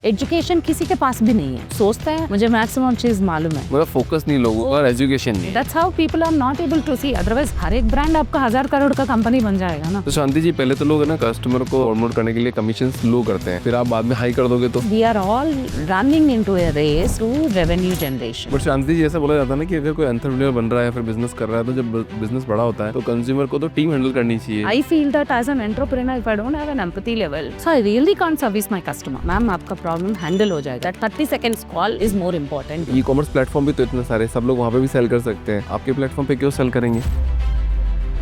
Education किसी के पास भी नहीं है, सोचता है मुझे मैक्सिमम चीज मालूम है, मतलब फोकस नहीं लोगों का, एजुकेशन नहीं है। That's how people are not able to see. Otherwise हर एक ब्रांड आपका 1000 करोड़ का कंपनी बन जाएगा ना। तो शांति जी, पहले तो लोग है ना कस्टमर को प्रमोट करने के लिए कमीशन लो करते हैं, फिर आप बाद में हाई कर दोगे तो। We are all running into a race to revenue generation. But Shanti ji, ऐसा बोला जाता है ना कि अगर कोई एंटरप्रेन्योर बन रहा है फिर बिजनेस कर रहा है, तो जब बिजनेस बड़ा होता है तो कंज्यूमर को तो टीम हैंडल करनी चाहिए। I feel that as an entrepreneur, if I don't have an empathy level, so I really can't service my customer. Ma'am आपका प्रॉब्लम हैंडल हो जाएगा। That 30 seconds call is more important. E commerce platform भी तो इतने सारे, सब लोग वहाँ पे भी सेल कर सकते हैं, आपके प्लेटफॉर्म पे क्यों सेल करेंगे?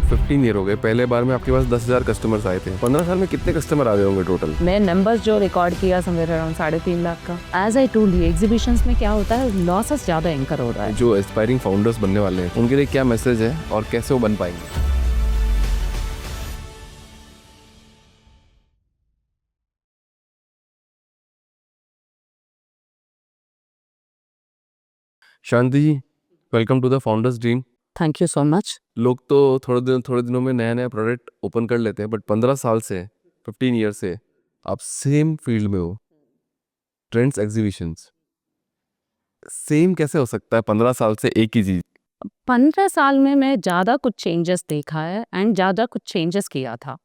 15 ईयर हो गए, पहले बार में आपके पास 10,000 कस्टमर्स आए थे, 15 साल में कितने कस्टमर आ गए होंगे टोटल? मैं नंबर्स जो रिकॉर्ड किया समवेयर अराउंड 3.5 लाख का। As I told you, exhibitions में क्या होता है, लॉसेस ज्यादा एंकर हो रहा है। जो एस्पायरिंग फाउंडर्स बनने वाले हैं उनके लिए क्या मैसेज है और कैसे वो बन पाएंगे? Shanti ji, welcome to the founders dream. Thank you so much. लोग तो थोड़े दिनों में नया नया प्रोडक्ट ओपन कर लेते हैं, बट 15 साल से 15 ईयर से आप सेम फील्ड में हो, ट्रेंड्स एग्जीबिशंस। सेम कैसे हो सकता है 15 साल से एक ही चीज? 15 साल में मैं ज़्यादा कुछ चेंजेस देखा है एंड ज़्यादा कुछ चेंजेस किया था।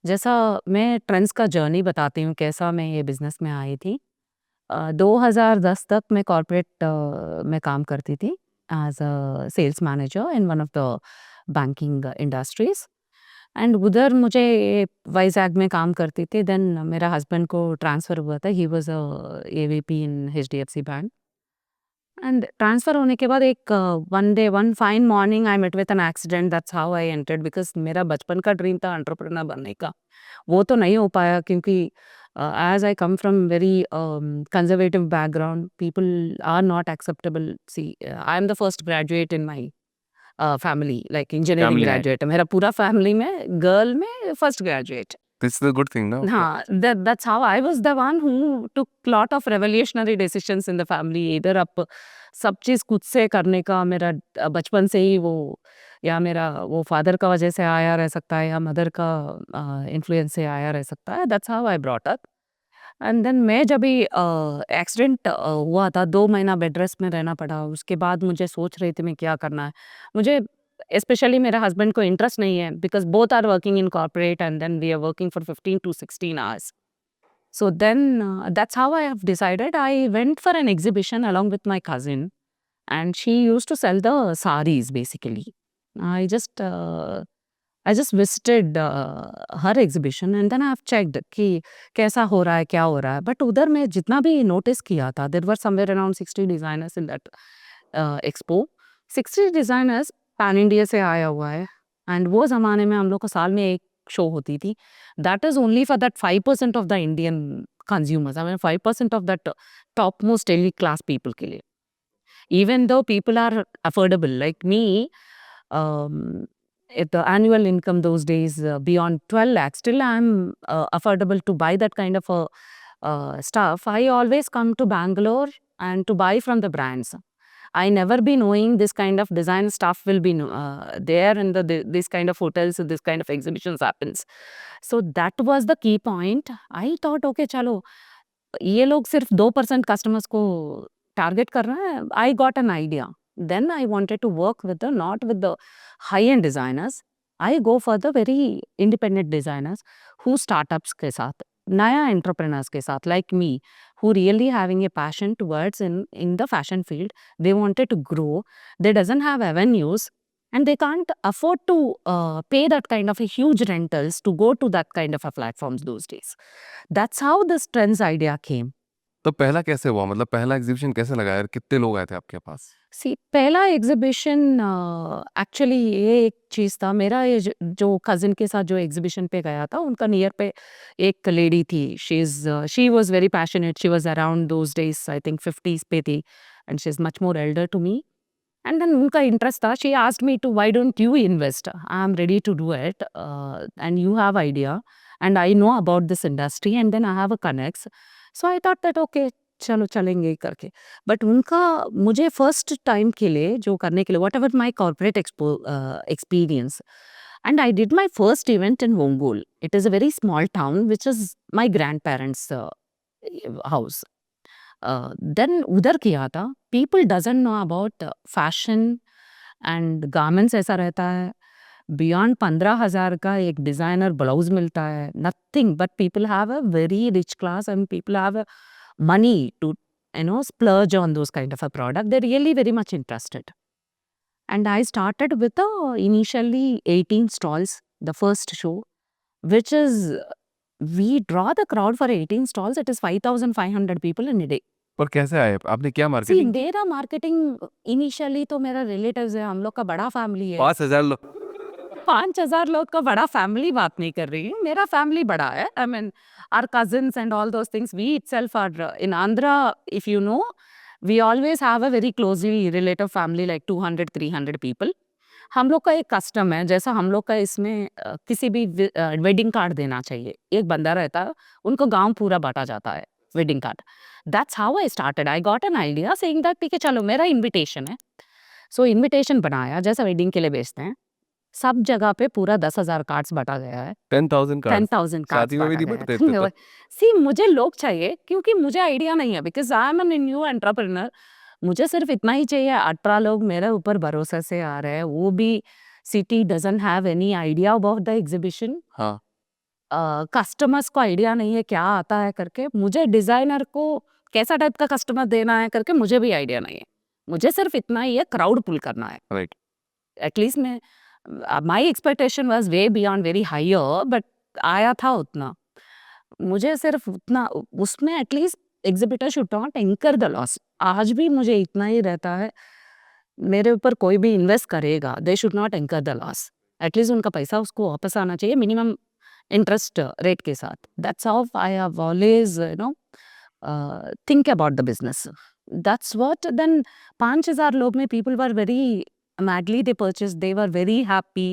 जैसा मैं ट्रेंड्स का जर्नी बताती हूँ, कैसा मैं ये बिज़नेस में आई थी। 2010 तक मैं कॉर्पोरेट में काम करती थी as a sales manager in one of the banking industries. And उधर मुझे वाइज़ैग में काम करती थी। देन मेरा हस्बैंड को ट्रांसफ़र हुआ था, he was a AVP in HDFC bank. And transfer होने के बाद एक one day one fine morning I met with an accident, that's how I entered. Because मेरा बचपन का ड्रीम था एंटरप्रेन्योर बनने का, वो तो नहीं हो पाया क्योंकि as I come from very conservative background, people are not acceptable. See I am the first graduate in my family, like engineering family है, ग्रेजुएट है मेरा पूरा फैमिली में, गर्ल में first graduate. This is a good thing ना। हाँ, that's how I was the one who took lot of revolutionary decisions in the family। इधर अब सब चीज़ खुद से करने का मेरा बचपन से ही वो, या मेरा वो फादर का वजह से आया रह सकता है या मदर का इन्फ्लुएंस से आया रह सकता है। That's how I brought up. And then मैं जब भी एक्सीडेंट हुआ था, 2 महीना बेड रेस्ट में रहना पड़ा। उसके बाद मुझे सोच रही थी मैं क्या करना है। मुझे स्पेशली मेरे हस्बैंड को इंटरेस्ट नहीं है because both are working in corporate and then we are working for 15 to 16 hours. So then that's how I have decided. I went for an exhibition along with my cousin and she used to sell the saris basically. I just I just visited her exhibition and then I have checked कि कैसा हो रहा है, क्या हो रहा है। But उधर मैं जितना भी नोटिस किया था, there were somewhere around 60 designers in that expo। 60 designers pan India से आया हुआ है एंड वो ज़माने में हम लोग को साल में एक शो होती थी। That is only for that 5% of the Indian consumers, I mean 5% of that top most elite class people के लिए। Even though people are affordable like me, if the annual income those days beyond 12 lakhs, still I'm affordable to buy that kind of stuff. I always come to Bangalore and to buy from the brands. I never be knowing this kind of design stuff will be there in this kind of hotels, this kind of exhibitions happens. So that was the key point. I thought, okay, chalo, ये लोग सिर्फ 2% customers को target कर रहे हैं। I got an idea, then I wanted to work with the not with the high end designers, I go for the very independent designers who startups के साथ, नया एंटरप्रेन्योर्स के साथ like me, who really having a passion towards in the fashion field. They wanted to grow, they doesn't have avenues and they can't afford to pay that kind of a huge rentals to go to that kind of a platforms those days. That's how this trends idea came. तो पहला कैसे हुआ, मतलब पहला exhibition कैसे लगा यार, कितने लोग आए थे आपके पास? सी पहला एग्जीबिशन एक्चुअली ये एक चीज़ था मेरा, ये जो कजिन के साथ जो एग्जीबिशन पे गया था उनका नियर पे एक लेडी थी। She was very passionate, she was around those days I think 50s पे थी and she is much more elder to me. And then उनका इंटरेस्ट था, she asked me to why don't you invest, I am ready to do it and you have idea and I know about this industry and then I have a connects. So I thought that okay, चलो चलेंगे करके। But उनका मुझे first time के लिए जो करने के लिए whatever my corporate experience and I did my first event in Ongole. It is a very small town which is my grandparents house. Then उधर किया था। People doesn't know about fashion and garments. ऐसा रहता है beyond 15,000 का एक designer blouse मिलता है, nothing but people have a very rich class and people have money to splurge on those kind of a product. They're really very much interested. And I started with initially 18 stalls, the first show, which is we draw the crowd for 18 stalls. It is 5,500 people in a day. पर कैसे आए आपने क्या See, marketing की? मेरा marketing initially तो मेरा relatives है, हम लोग का बड़ा फैमिली है। 5,000 लोग 5,000 लोग का बड़ा फैमिली बात नहीं कर रही हूँ, मेरा फैमिली बड़ा है। I mean our cousins and all those things, we itself are in Andhra, if you know, we always have a very closely relative family like 200-300 people. हम लोग का एक कस्टम है, जैसा हम लोग का इसमें किसी भी वेडिंग कार्ड देना चाहिए, एक बंदा रहता है, उनको गांव पूरा बांटा जाता है wedding card. That's how I started. I got an idea saying that ठीक है चलो मेरा इनविटेशन है, सो इनविटेशन बनाया जैसा वेडिंग के लिए बेचते हैं, सब जगह पे पूरा 10,000 कार्ड्स बांटा गया है। 10,000 कार्ड 10,000 कार्ड्स शादी में भी बांटा नहीं गया बटते इतने है। तो सी मुझे लोग चाहिए क्योंकि मुझे आइडिया नहीं है, because I am an new entrepreneur. मुझे सिर्फ इतना ही चाहिए, 18 लोग मेरे ऊपर भरोसे से आ रहे हैं, वो भी city doesn't have any idea about the exhibition. हाँ कस्टमर्स को आइडिया नहीं है क्या आता है करके, मुझे डिजाइनर को कैसा टाइप का कस्टमर देना है करके मुझे भी आइडिया नहीं है। मुझे सिर्फ इतना ही है, क्राउड पुल करना है। राइट एटलीस्ट मैं my expectation was way beyond very higher, but आया था उतना। मुझे सिर्फ उतना उसमें at least exhibitor should not anchor the loss. आज भी मुझे इतना ही रहता है, मेरे ऊपर कोई भी इन्वेस्ट करेगा, they should not anchor the loss. At least उनका पैसा उसको वापस आना चाहिए मिनिमम इंटरेस्ट रेट के साथ। That's how I have always think about the business. That's what. Then 5,000 लोग में people were very madly they purchased. They were very happy.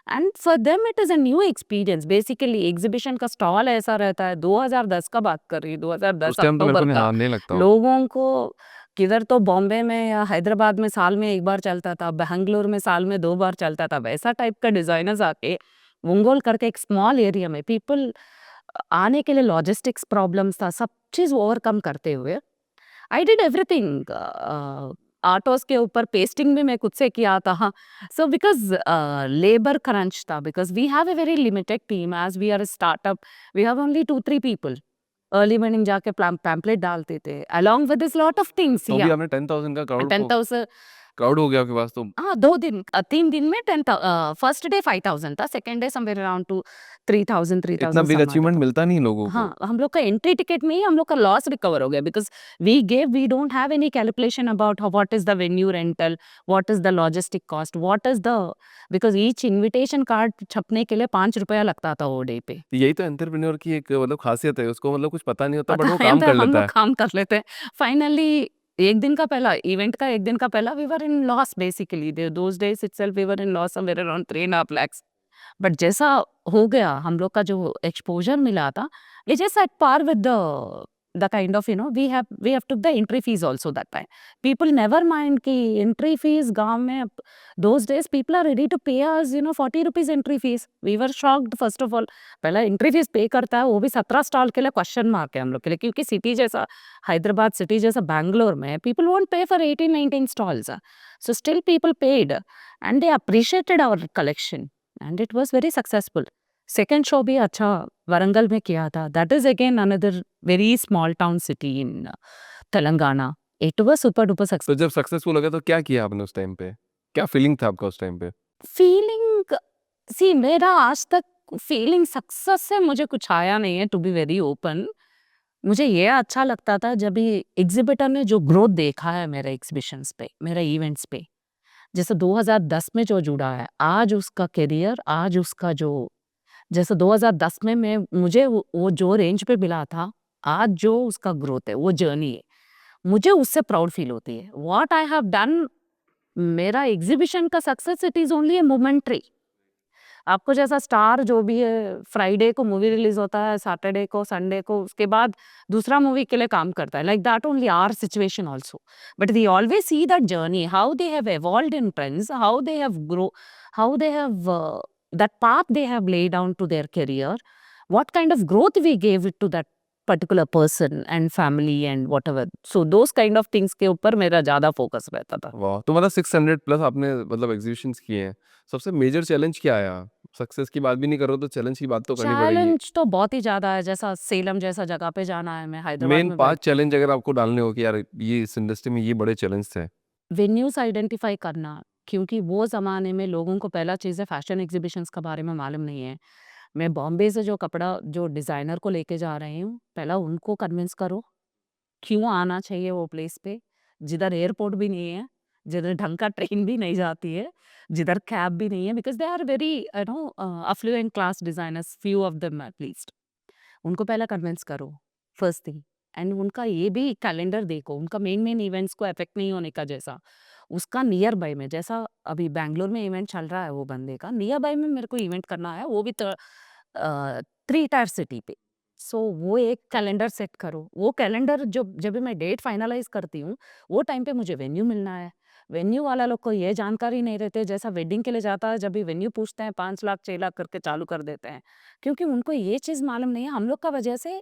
And for them it is a new experience. Basically exhibition का stall ऐसा रहता है, 2010 का बात कर रही हूँ, 2010 उस टाइम तो मेरे को अक्टूबर का। ध्यान नहीं लगता हो लोगों को किधर तो बॉम्बे में या हैदराबाद में साल में एक बार चलता था, बेंगलोर में साल में 2 बार चलता था, वैसा टाइप का डिजाइनर्स आके वंगोल करके एक स्मॉल एरिया में पीपल आने के लिए लॉजिस्टिक्स प्रॉब्लम्स था, सब चीज ओवरकम करते हुए आई डिड एवरीथिंग। आटोस के ऊपर पेस्टिंग भी मैं खुद से किया था। सो बिकॉज लेबर क्रंच था, because we have a very limited team as we are startup, we have only 2-3 people. Early morning जाके पैम्पलेट डालते थे along with this lot of things. तो भी आपने 10,000 का क्राउड 10,000 क्राउड हो गया आपके पास तो हाँ 2 दिन 3 दिन में 10,000। फर्स्ट डे 5,000 था, second day somewhere around two 3,000 इतना बिग some odd अचीवमेंट था। मिलता नहीं लोगों को हाँ हम लोग का एंट्री टिकट में ही हम लोग का लॉस रिकवर हो गया, because we don't have any calculation about what is the venue rental, what is the logistic cost, what is the, because each invitation card छपने के लिए 5 रुपया लगता था वो डे पे। यही तो एंटरप्रेन्योर की एक मतलब खासियत है उसको मतलब कुछ पता नहीं होता बट पता वो है काम तो कर हम लेता लोग है काम कर लेते हैं। फाइनली एक दिन का पहला इवेंट का, एक दिन का पहला we were in loss basically, those days itself we were in loss somewhere around 3.5 lakhs। But जैसा हो गया हम लोग का जो एक्सपोजर मिला था, it just at par with the kind of we have took the entry fees also that time. People never mind कि एंट्री फीस गांव में those days people are ready to pay us 40 rupees entry fees. We were shocked first of all. पहला entry fees pay करता है, वो भी 17 stall के लिए क्वेश्चन मार्क है हम लोग के लिए, क्योंकि सिटी जैसा हैदराबाद सिटी जैसा बैंगलोर में people won't pay for 18-19 stalls. So still people paid and they appreciated our collection and it was very successful. Second show भी अच्छा वरंगल में किया था। That is again another very small town city in Telangana. It was super duper तो successful. जब successful हो गया तो क्या किया आपने उस टाइम पे क्या फीलिंग था आपका उस टाइम पे Feeling, see मेरा आज तक feeling success से मुझे कुछ आया नहीं है, to be very open. मुझे ये अच्छा लगता था जब ये एग्जिबिटर ने जो ग्रोथ देखा है मेरे एग्जीबिशंस पे, मेरे इवेंट्स पे, जैसे 2010 में जो जुड़ा है, आज उसका करियर, आज उसका जो, जैसे 2010 में मैं मुझे वो जो रेंज पे मिला था, आज जो उसका ग्रोथ है, वो जर्नी है, मुझे उससे प्राउड फील होती है। व्हाट आई हैव डन, मेरा एग्जीबिशन का success it is only A momentary. आपको जैसा स्टार जो भी है, फ्राइडे को मूवी रिलीज होता है, सैटरडे को, संडे को, उसके बाद दूसरा मूवी के लिए काम करता है, like that only our situation also. But we always see that journey, how they have evolved in trends, how they have grow, how they have that path they have laid down to their career, what kind of growth we gave it to that particular person and family and whatever, so those kind of things के ऊपर मेरा ज़्यादा focus रहता था। वाह! तो मतलब 600 plus आपने मतलब एग्ज़िबिशंस किए हैं। सबसे मेजर चैलेंज क्या आया? सक्सेस की बात भी नहीं कर रहे हो तो चैलेंज की बात तो करनी पड़ेगी। चैलेंज तो बहुत ही ज़्यादा है, जैसा सेलम जैसा जगह पे जाना है, मैं हैदराबाद मेन में 5 चैलेंज अगर आपको डालने हो कि यार ये इस इंडस्ट्री में ये बड़े चैलेंज थे। वेन्यूज़ आइडेंटिफ़ाई करना, क्योंकि वो ज़माने में लोगों को पहला चीज़ है फैशन एग्ज़िबिशंस के बारे में मालूम नहीं है। मैं बॉम्बे से जो कपड़ा जो डिज़ाइनर को लेके जा रही हूँ, पहला उनको कन्विंस करो, क्यों आना चाहिए वो प्लेस पे, जिधर एयरपोर्ट भी नहीं है, जिधर ढंग का ट्रेन भी नहीं जाती है, जिधर कैब भी नहीं है, because they are very affluent class designers, few of them at least. उनको पहला कन्विंस करो, फर्स्ट थिंग। एंड उनका ये भी कैलेंडर देखो, उनका मेन इवेंट्स को अफेक्ट नहीं होने का, जैसा उसका नियर बाय में, जैसा अभी बैंगलोर में इवेंट चल रहा है वो बंदे का, नियर बाय में मेरे को इवेंट करना है, वो भी 3 टायर सिटी पे। सो वो एक कैलेंडर सेट करो, वो कैलेंडर जो जब भी मैं डेट फाइनलाइज करती हूँ, वो टाइम पे मुझे वेन्यू मिलना है। वेन्यू वाला लोग को ये जानकारी नहीं रहते, जैसा वेडिंग के लिए जाता है, जब भी वेन्यू पूछते हैं 5 लाख 6 लाख करके चालू कर देते हैं, क्योंकि उनको ये चीज़ मालूम नहीं है, हम लोग का वजह से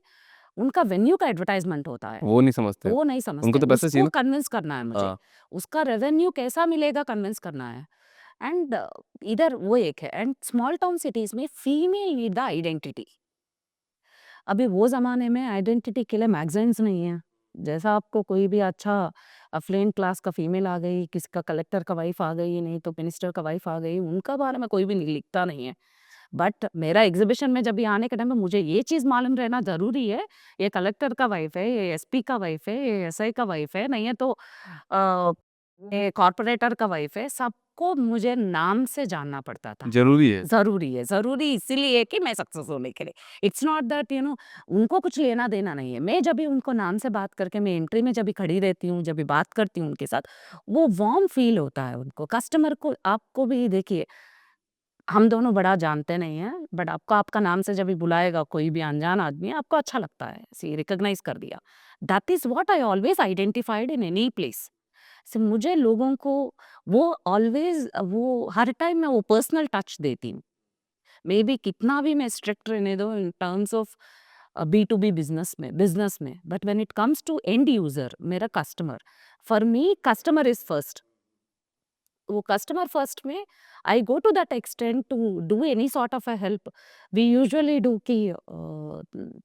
उनका वेन्यू का एडवर्टाइज़मेंट होता है, वो नहीं समझते। वो नहीं उनको समझते। तो पैसे चाहिए उसको ना। कन्विंस करना है मुझे, हाँ। उसका रेवेन्यू कैसा मिलेगा कन्विंस करना है। एंड इधर वो एक है, एंड स्मॉल टाउन सिटीज़ में फीमेल नीड द आइडेंटिटी। अभी वो ज़माने में आइडेंटिटी के लिए मैगज़ीन्स नहीं है। जैसा आपको कोई भी अच्छा अफ्लुएंट क्लास का फीमेल आ गई, किसी का कलेक्टर का वाइफ़ आ गई, नहीं तो मिनिस्टर का वाइफ़ आ गई, उनका बारे में कोई भी लिखता नहीं है। बट मेरा एग्ज़िबिशन में जब भी आने के टाइम पे मुझे ये चीज़ मालूम रहना ज़रूरी है, ये कलेक्टर का वाइफ़ है, ये एसपी का वाइफ़ है, ये एसआई का वाइफ़ है, नहीं है तो ये कॉर्पोरेटर का वाइफ़ है, सबको मुझे नाम से जानना पड़ता था। ज़रूरी है। ज़रूरी इसीलिए कि मैं सक्सेस होने के लिए। इट्स नॉट दैट उनको कुछ लेना-देना नहीं है। मैं जब भी उनको नाम से बात करके मैं एंट्री में जब भी खड़ी रहती हूँ, जब भी बात करती हूँ उनके साथ, वो वार्म फ़ील होता है उनको। कस्टमर को आपको भी देखिए, हम दोनों बड़ा जानते नहीं हैं, बट आपको आपका नाम से जब भी बुलाएगा कोई भी अनजान आदमी, आपको अच्छा लगता है, सी रिकॉग्नाइज़ कर दिया। That is what I always identified in any place. So मुझे लोगों को वो ऑलवेज़ वो हर टाइम मैं वो पर्सनल टच देती हूँ। मे बी कितना भी मैं स्ट्रिक्ट रहने दो in terms of B to B business में, but when it comes to end user, मेरा customer, for me customer is first. वो कस्टमर फर्स्ट में I go to that extent to do any sort of a help. We usually do कि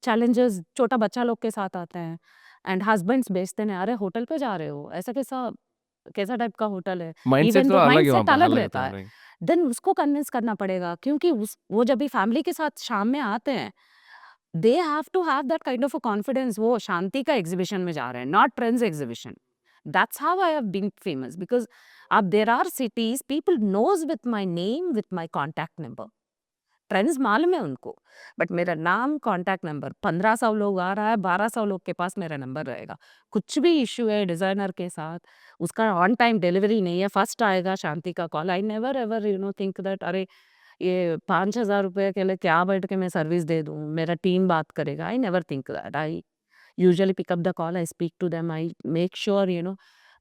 challenges छोटा बच्चा लोग के साथ आते हैं, एंड हस्बैंड्स बेचते हैं, अरे होटल पे जा रहे हो, ऐसा कैसा कैसा टाइप का होटल है, माइंडसेट इवन दो थोड़ा अलग है वहाँ माइंडसेट पे, अलग अलग रहता रहता है, है। राइट। देन उसको कन्विंस करना पड़ेगा, क्योंकि उस वो जब भी फैमिली के साथ शाम में आते हैं, they have to have that kind of a confidence, वो शांति का एग्जीबिशन में जा रहे हैं, not trends exhibition. That's how I have been famous, because अब there are cities people knows with my name, with my contact number. Trends मालूम है उनको, बट मेरा नाम, कॉन्टैक्ट नंबर, 1500 लोग आ रहा है, 1200 लोग के पास मेरा नंबर रहेगा। कुछ भी इश्यू है डिज़ाइनर के साथ, उसका ऑन टाइम डिलीवरी नहीं है, फर्स्ट आएगा शांति का call. I never ever think that अरे ये 5,000 रुपए के लिए क्या बैठ के मैं सर्विस दे दूँ, मेरा टीम बात करेगा। I never think that. I usually pick up the call, I speak to them, I make sure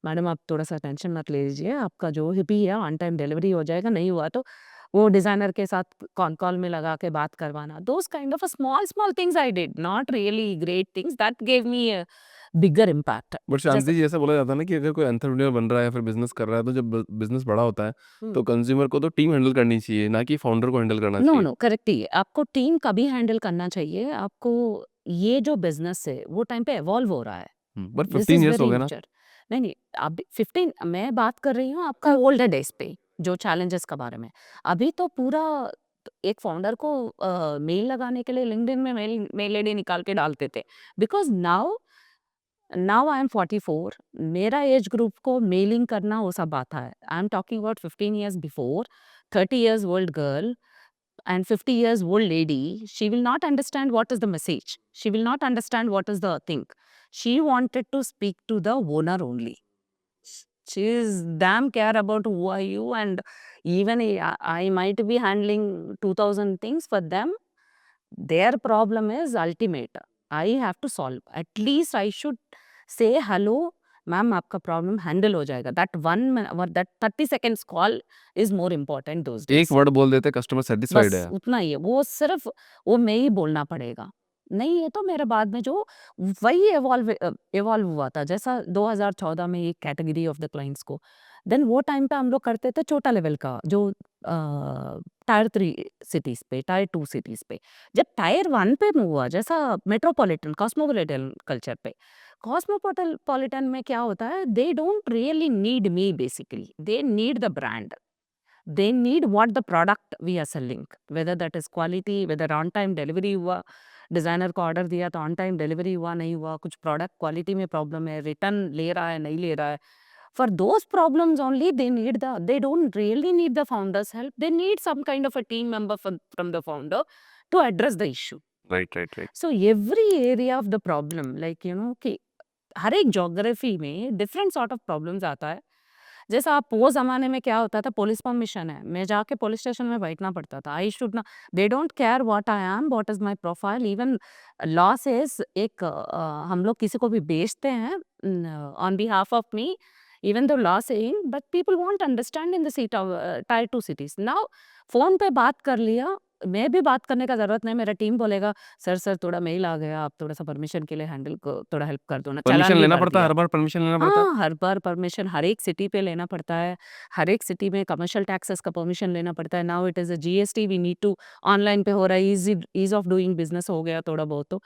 madam आप थोड़ा-सा टेंशन मत लीजिए, आपका जो भी है ऑन टाइम डिलीवरी हो जाएगा, नहीं हुआ तो वो डिज़ाइनर के साथ कॉन कॉल में लगा के बात करवाना। Those kind of small things I did, not really great things that gave me a bigger impact. But जैसे शांति जी, ऐसा बोला जाता है ना कि अगर कोई एंटरप्रेन्योर बन रहा है या फिर बिज़नेस कर रहा है, तो जब बिज़नेस बड़ा होता है, तो हुँ। कंज्यूमर को तो टीम हैंडल करनी चाहिए, ना कि फाउंडर को हैंडल करना नो, चाहिए। नो, करेक्ट ही है। आपको टीम कभी हैंडल करना चाहिए, आपको ये जो बिज़नेस है, वो टाइम पे इवॉल्व हो रहा है। बट दिस 15 इज़ इयर्स हो वेरी गए ना? मैच्योर। नहीं, अभी 15 मैं बात कर रही हूँ आपका ओल्डर डेज़ पे, जो चैलेंजेस के बारे में। अभी तो पूरा एक फाउंडर को मेल लगाने के लिए लिंक्डइन में मेल आईडी निकाल के डालते थे। बिकॉज़ नाउ आई एम 44, मेरा एज ग्रुप को मेलिंग करना वो सब आता है। I am talking about 15 years before, 30 years old girl and 50 years old lady, she will not understand what is the message, she will not understand what is the thing. She wanted to speak to the owner only. She is damn care about who are you, and even I might be handling 2000 things for them. Their problem is ultimate, I have to solve, at least I should say hello ma'am आपका problem handle हो जाएगा। That 30 seconds call is more important those एक days. Word बोल देते customer satisfied बस है। उतना ही है, वो सिर्फ वो मैं ही बोलना पड़ेगा। नहीं है तो मेरे बाद में जो वही इवॉल्व हुआ था जैसा 2014 में एक कैटेगरी ऑफ द क्लाइंट्स को, देन वो टाइम पे हम लोग करते थे छोटा लेवल का जो टायर 3 सिटीज पे, टायर 2 सिटीज पे। जब टायर 1 पे मूव हुआ जैसा मेट्रोपॉलिटन कॉस्मोपॉलिटन कल्चर पे, कॉस्मोपॉलिटन में क्या होता है, they don't really need me basically, they need the brand, they need what the product we are selling, whether that is quality, whether on time delivery हुआ, designer को order दिया तो on time delivery हुआ नहीं हुआ, कुछ product quality में problem है, रिटर्न ले रहा है नहीं ले रहा है, for those problems only they don't really need the founder's help, they need some kind of a team member from the founder to address the issue. right. So every area of the problem, like कि हर एक geography में different sort of problems आता है। जैसा आप वो ज़माने में क्या होता था, पुलिस परमिशन है, मैं जाके पुलिस स्टेशन में बैठना पड़ता था। आई शुड ना, they don't care what I am, what is my profile, even law says एक हम लोग किसी को भी बेचते हैं on behalf of me, even the law saying, but people won't understand in the seat of tyre 2 cities. Now phone पे बात कर लिया, मैं भी बात करने का ज़रूरत नहीं, मेरा टीम बोलेगा सर थोड़ा मेल आ गया, आप थोड़ा-सा परमिशन के लिए हैंडल को थोड़ा हेल्प कर दो ना, चालान परमिशन भी लेना कर पड़ता है, दिया। हर बार परमिशन लेना पड़ता है? हाँ, हर बार परमिशन हर एक सिटी पे लेना पड़ता है, हर एक सिटी में कमर्शियल टैक्सेस का परमिशन लेना पड़ता है। Now it is a GST we need to, online पे हो रहा है, ईज़ ऑफ डूइंग बिज़नेस हो गया थोड़ा बहुत तो।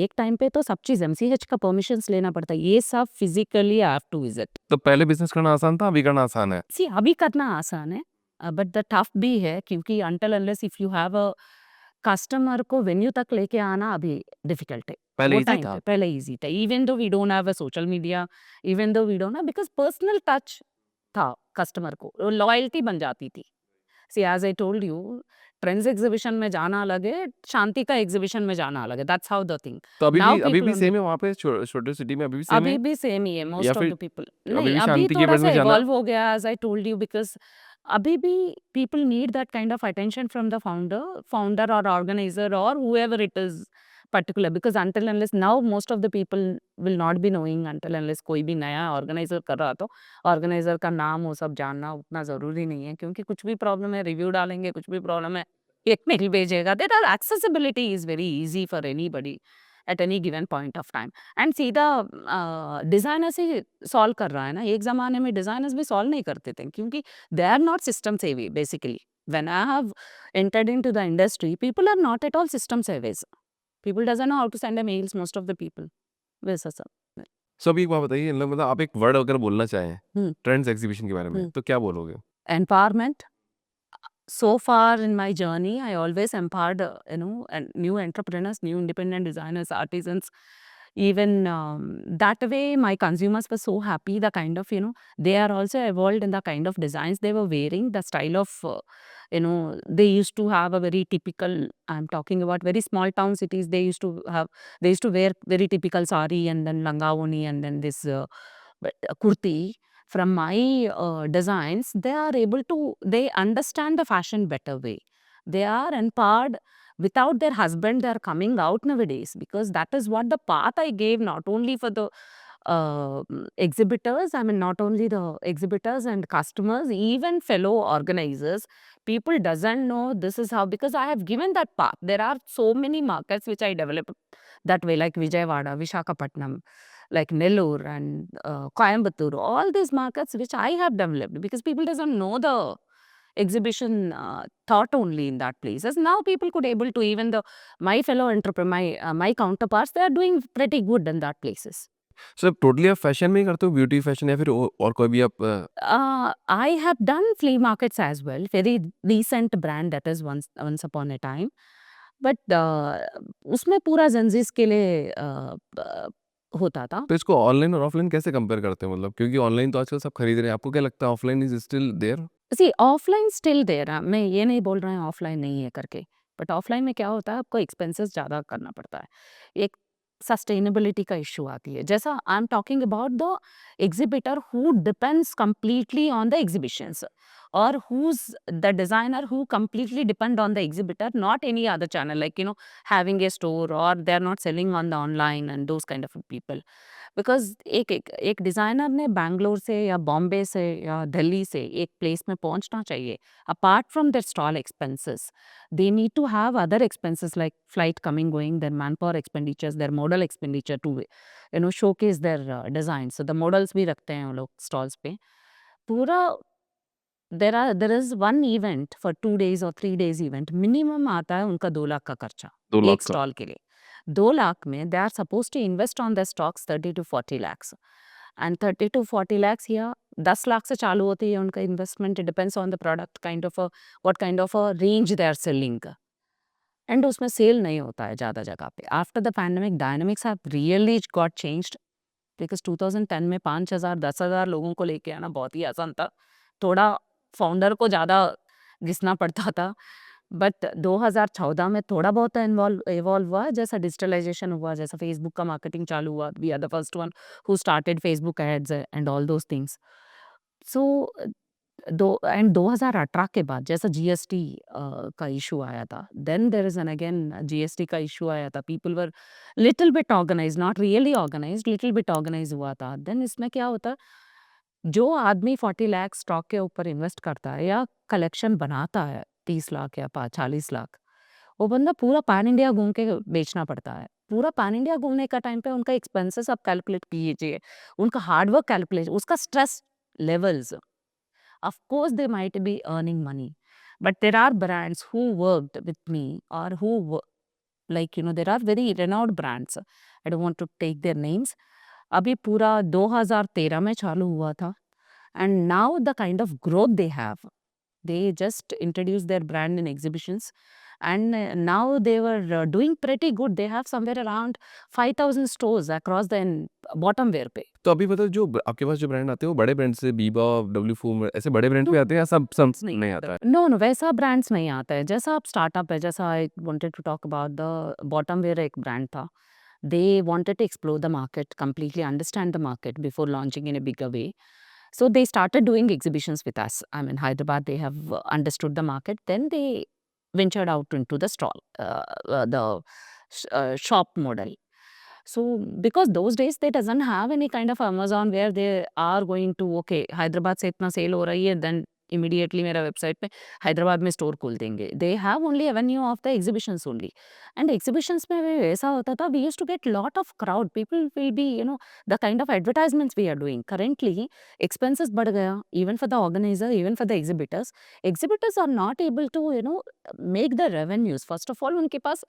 एक टाइम पे तो सब चीज़ एमसीएच का परमिशंस लेना पड़ता है, ये सब physically I have to visit. तो पहले बिज़नेस करना आसान था, अभी करना आसान है? सी अभी करना आसान है, बट द टफ भी है क्योंकि until unless if you have a customer को वेन्यू तक लेके आना अभी डिफिकल्ट है। पहले वो ईज़ी टाइम था? पे पहले इजी था, even though we don't have a social media, even though we don't have, because personal touch था कस्टमर को, लॉयल्टी बन जाती थी। See as I told you, trends exhibition में जाना अलग है, शांति का एग्जीबिशन में जाना अलग है, दैट्स हाउ द थिंग। तो नाउ अभी पीपल भी सेम है वहाँ पे छोटे सिटी में अभी भी सेम अभी है? भी सेम ही है, या मोस्ट ऑफ फिर द पीपल अभी नहीं, भी अभी शांति के थोड़ा इवेंट्स सा में जाना इवॉल्व हो गया as I told you, because अभी भी people need that kind of attention from the founder और ऑर्गेनाइजर और whoever it is particular, because until unless now most of the people will not be knowing, until unless कोई भी नया organiser कर रहा तो ऑर्गेनाइजर का नाम वो सब जानना उतना जरूरी नहीं है, क्योंकि कुछ भी प्रॉब्लम है रिव्यू डालेंगे, कुछ भी प्रॉब्लम है एक मेल भेजेगा, there are accessibility is very easy for anybody at any given point of time, and सीधा डिजाइनर से सॉल्व कर रहा है ना। एक जमाने में डिजाइनर्स भी सॉल्व नहीं करते थे क्योंकि दे आर नॉट सिस्टम सेवी basically. When I have entered into the industry, people are not at all system savvy. People doesn't know how to send a mails, most of the people, वैसा सब। सो अभी एक बात बताइए, मतलब आप एक वर्ड अगर बोलना चाहें हम्म ट्रेंड्स एग्जीबिशन के बारे में, तो क्या बोलोगे? empowerment. So far in my journey, I always empowered and new entrepreneurs, new independent designers, artisans. Even that way my consumers were so happy, the kind of they are also evolved in the kind of designs they were wearing, the style of they used to have a very typical, I'm talking about very small town cities, they used to wear very typical sari and then langavoni and then this kurti. From my designs, they are able to, they understand the fashion better way, they are empowered. Without their husband they are coming out nowadays, because that is what the path I gave, not only for the exhibitors, I mean not only the exhibitors and customers, even fellow organizers. People doesn't know this is how, because I have given that path. There are so many markets which I developed that way, like Vijayawada, Vishakhapatnam, like Nellore and Coimbatore, all these markets which I have developed, because people doesn't know the exhibition thought only in that places. Now people could able to, even the my fellow entrepreneur, my counterparts, they are doing pretty good in that places. So totally आप fashion में ही करते हो, beauty fashion, या फिर और कोई भी आप I have done flea markets as well. Very recent brand that is once upon a time. But उसमें पूरा जंजीस के लिए होता था। तो इसको ऑनलाइन और ऑफलाइन कैसे कंपेयर करते हैं? मतलब क्योंकि ऑनलाइन तो आजकल सब खरीद रहे हैं, आपको क्या लगता है offline is still there? See offline still there है, मैं ये नहीं बोल रहे हैं ऑफलाइन नहीं है करके, बट ऑफलाइन में क्या होता है, आपको एक्सपेंसेस ज़्यादा करना पड़ता है, एक सस्टेनेबिलिटी का इशू आती है। जैसा I am talking about the exhibitor who depends completely on the exhibitions, और who's the designer who completely depend on the exhibitor, not any other channel, like having a store, or they're not selling on the online and those kind of people. Because एक designer ने बैंगलोर से या बॉम्बे से या दिल्ली से एक place में पहुंचना चाहिए. Apart from their stall expenses, they need to have other expenses like flight coming going, their manpower expenditures, their model expenditure to showcase their design. So the models भी रखते हैं वो लोग स्टॉल्स पे. पूरा there is one event for 2 days or 3 days event, minimum आता है उनका 2 लाख का खर्चा 2 लाख एक का। स्टॉल के लिए. 2 लाख में they are suppose to invest on the stocks 30 to 40 lakhs. And 30 to 40 lakhs या 10 लाख से चालू होती है उनका investment. It depends on the product kind of what kind of a range they are selling. And उसमें सेल नहीं होता है ज़्यादा जगह पे. After the pandemic dynamics have really got changed, because 2010 में 5,000 10,000 लोगों को लेके आना बहुत ही आसान था. थोड़ा फाउंडर को ज़्यादा घिसना पड़ता था. बट 2014 में थोड़ा बहुत इवॉल्व हुआ, जैसा डिजिटलाइजेशन हुआ, जैसा फेसबुक का मार्केटिंग चालू हुआ. We are the first one who started Facebook ads and all those things. So 2018 के बाद जैसा जीएसटी का इशू आया था, then there is an again GST का इशू आया था. People were little bit organise, not really organise, little bit organise हुआ था. देन इसमें क्या होता, जो आदमी 40 लाख स्टॉक के ऊपर इन्वेस्ट करता है या कलेक्शन बनाता है 30 लाख या 40 लाख, वो बंदा पूरा पैन इंडिया घूम के बेचना पड़ता है. पूरा पैन इंडिया घूमने का टाइम पे उनका एक्सपेंसेस आप कैलकुलेट कीजिए, उनका हार्डवर्क कैलकुलेट, उसका stress levels. Of course, they might be earning money, but there are brands who worked with me or there are very renowned brands. I don't want to take their names. अभी पूरा 2013 में चालू हुआ था, and now the kind of growth they have, they just introduced their brand in exhibitions, and now they were doing pretty good. They have somewhere around 5,000 stores across the bottom wear पे. तो अभी मतलब जो आपके पास जो brand आते हैं वो बड़े ब्रांड से बीबा, डब्ल्यू फूम ऐसे बड़े ब्रांड पे आते हैं या सब नहीं आता है? नो नो, वैसा ब्रांड्स नहीं आता है. जैसा आप स्टार्टअप है, जैसा I wanted to talk about the bottom wear, एक ब्रांड था. They wanted to explore the market, completely understand the market before launching in a bigger way. So they started doing exhibitions with us. I mean, Hyderabad, they have understood the market. Then they ventured out into the stall, the shop model. So because those days they doesn't have any kind of Amazon where they are going to, okay, Hyderabad से इतना cell हो रही है, then immediately मेरा website पे हैदराबाद में store खोल देंगे. They have only avenue of the exhibitions only. And exhibitions में भी ऐसा होता था, we used to get lot of crowd. People will be the kind of advertisements we are doing. Currently expenses बढ़ गया, even for the organiser, even for the exhibitors. Exhibitors are not able to make the revenues. First of all उनके पास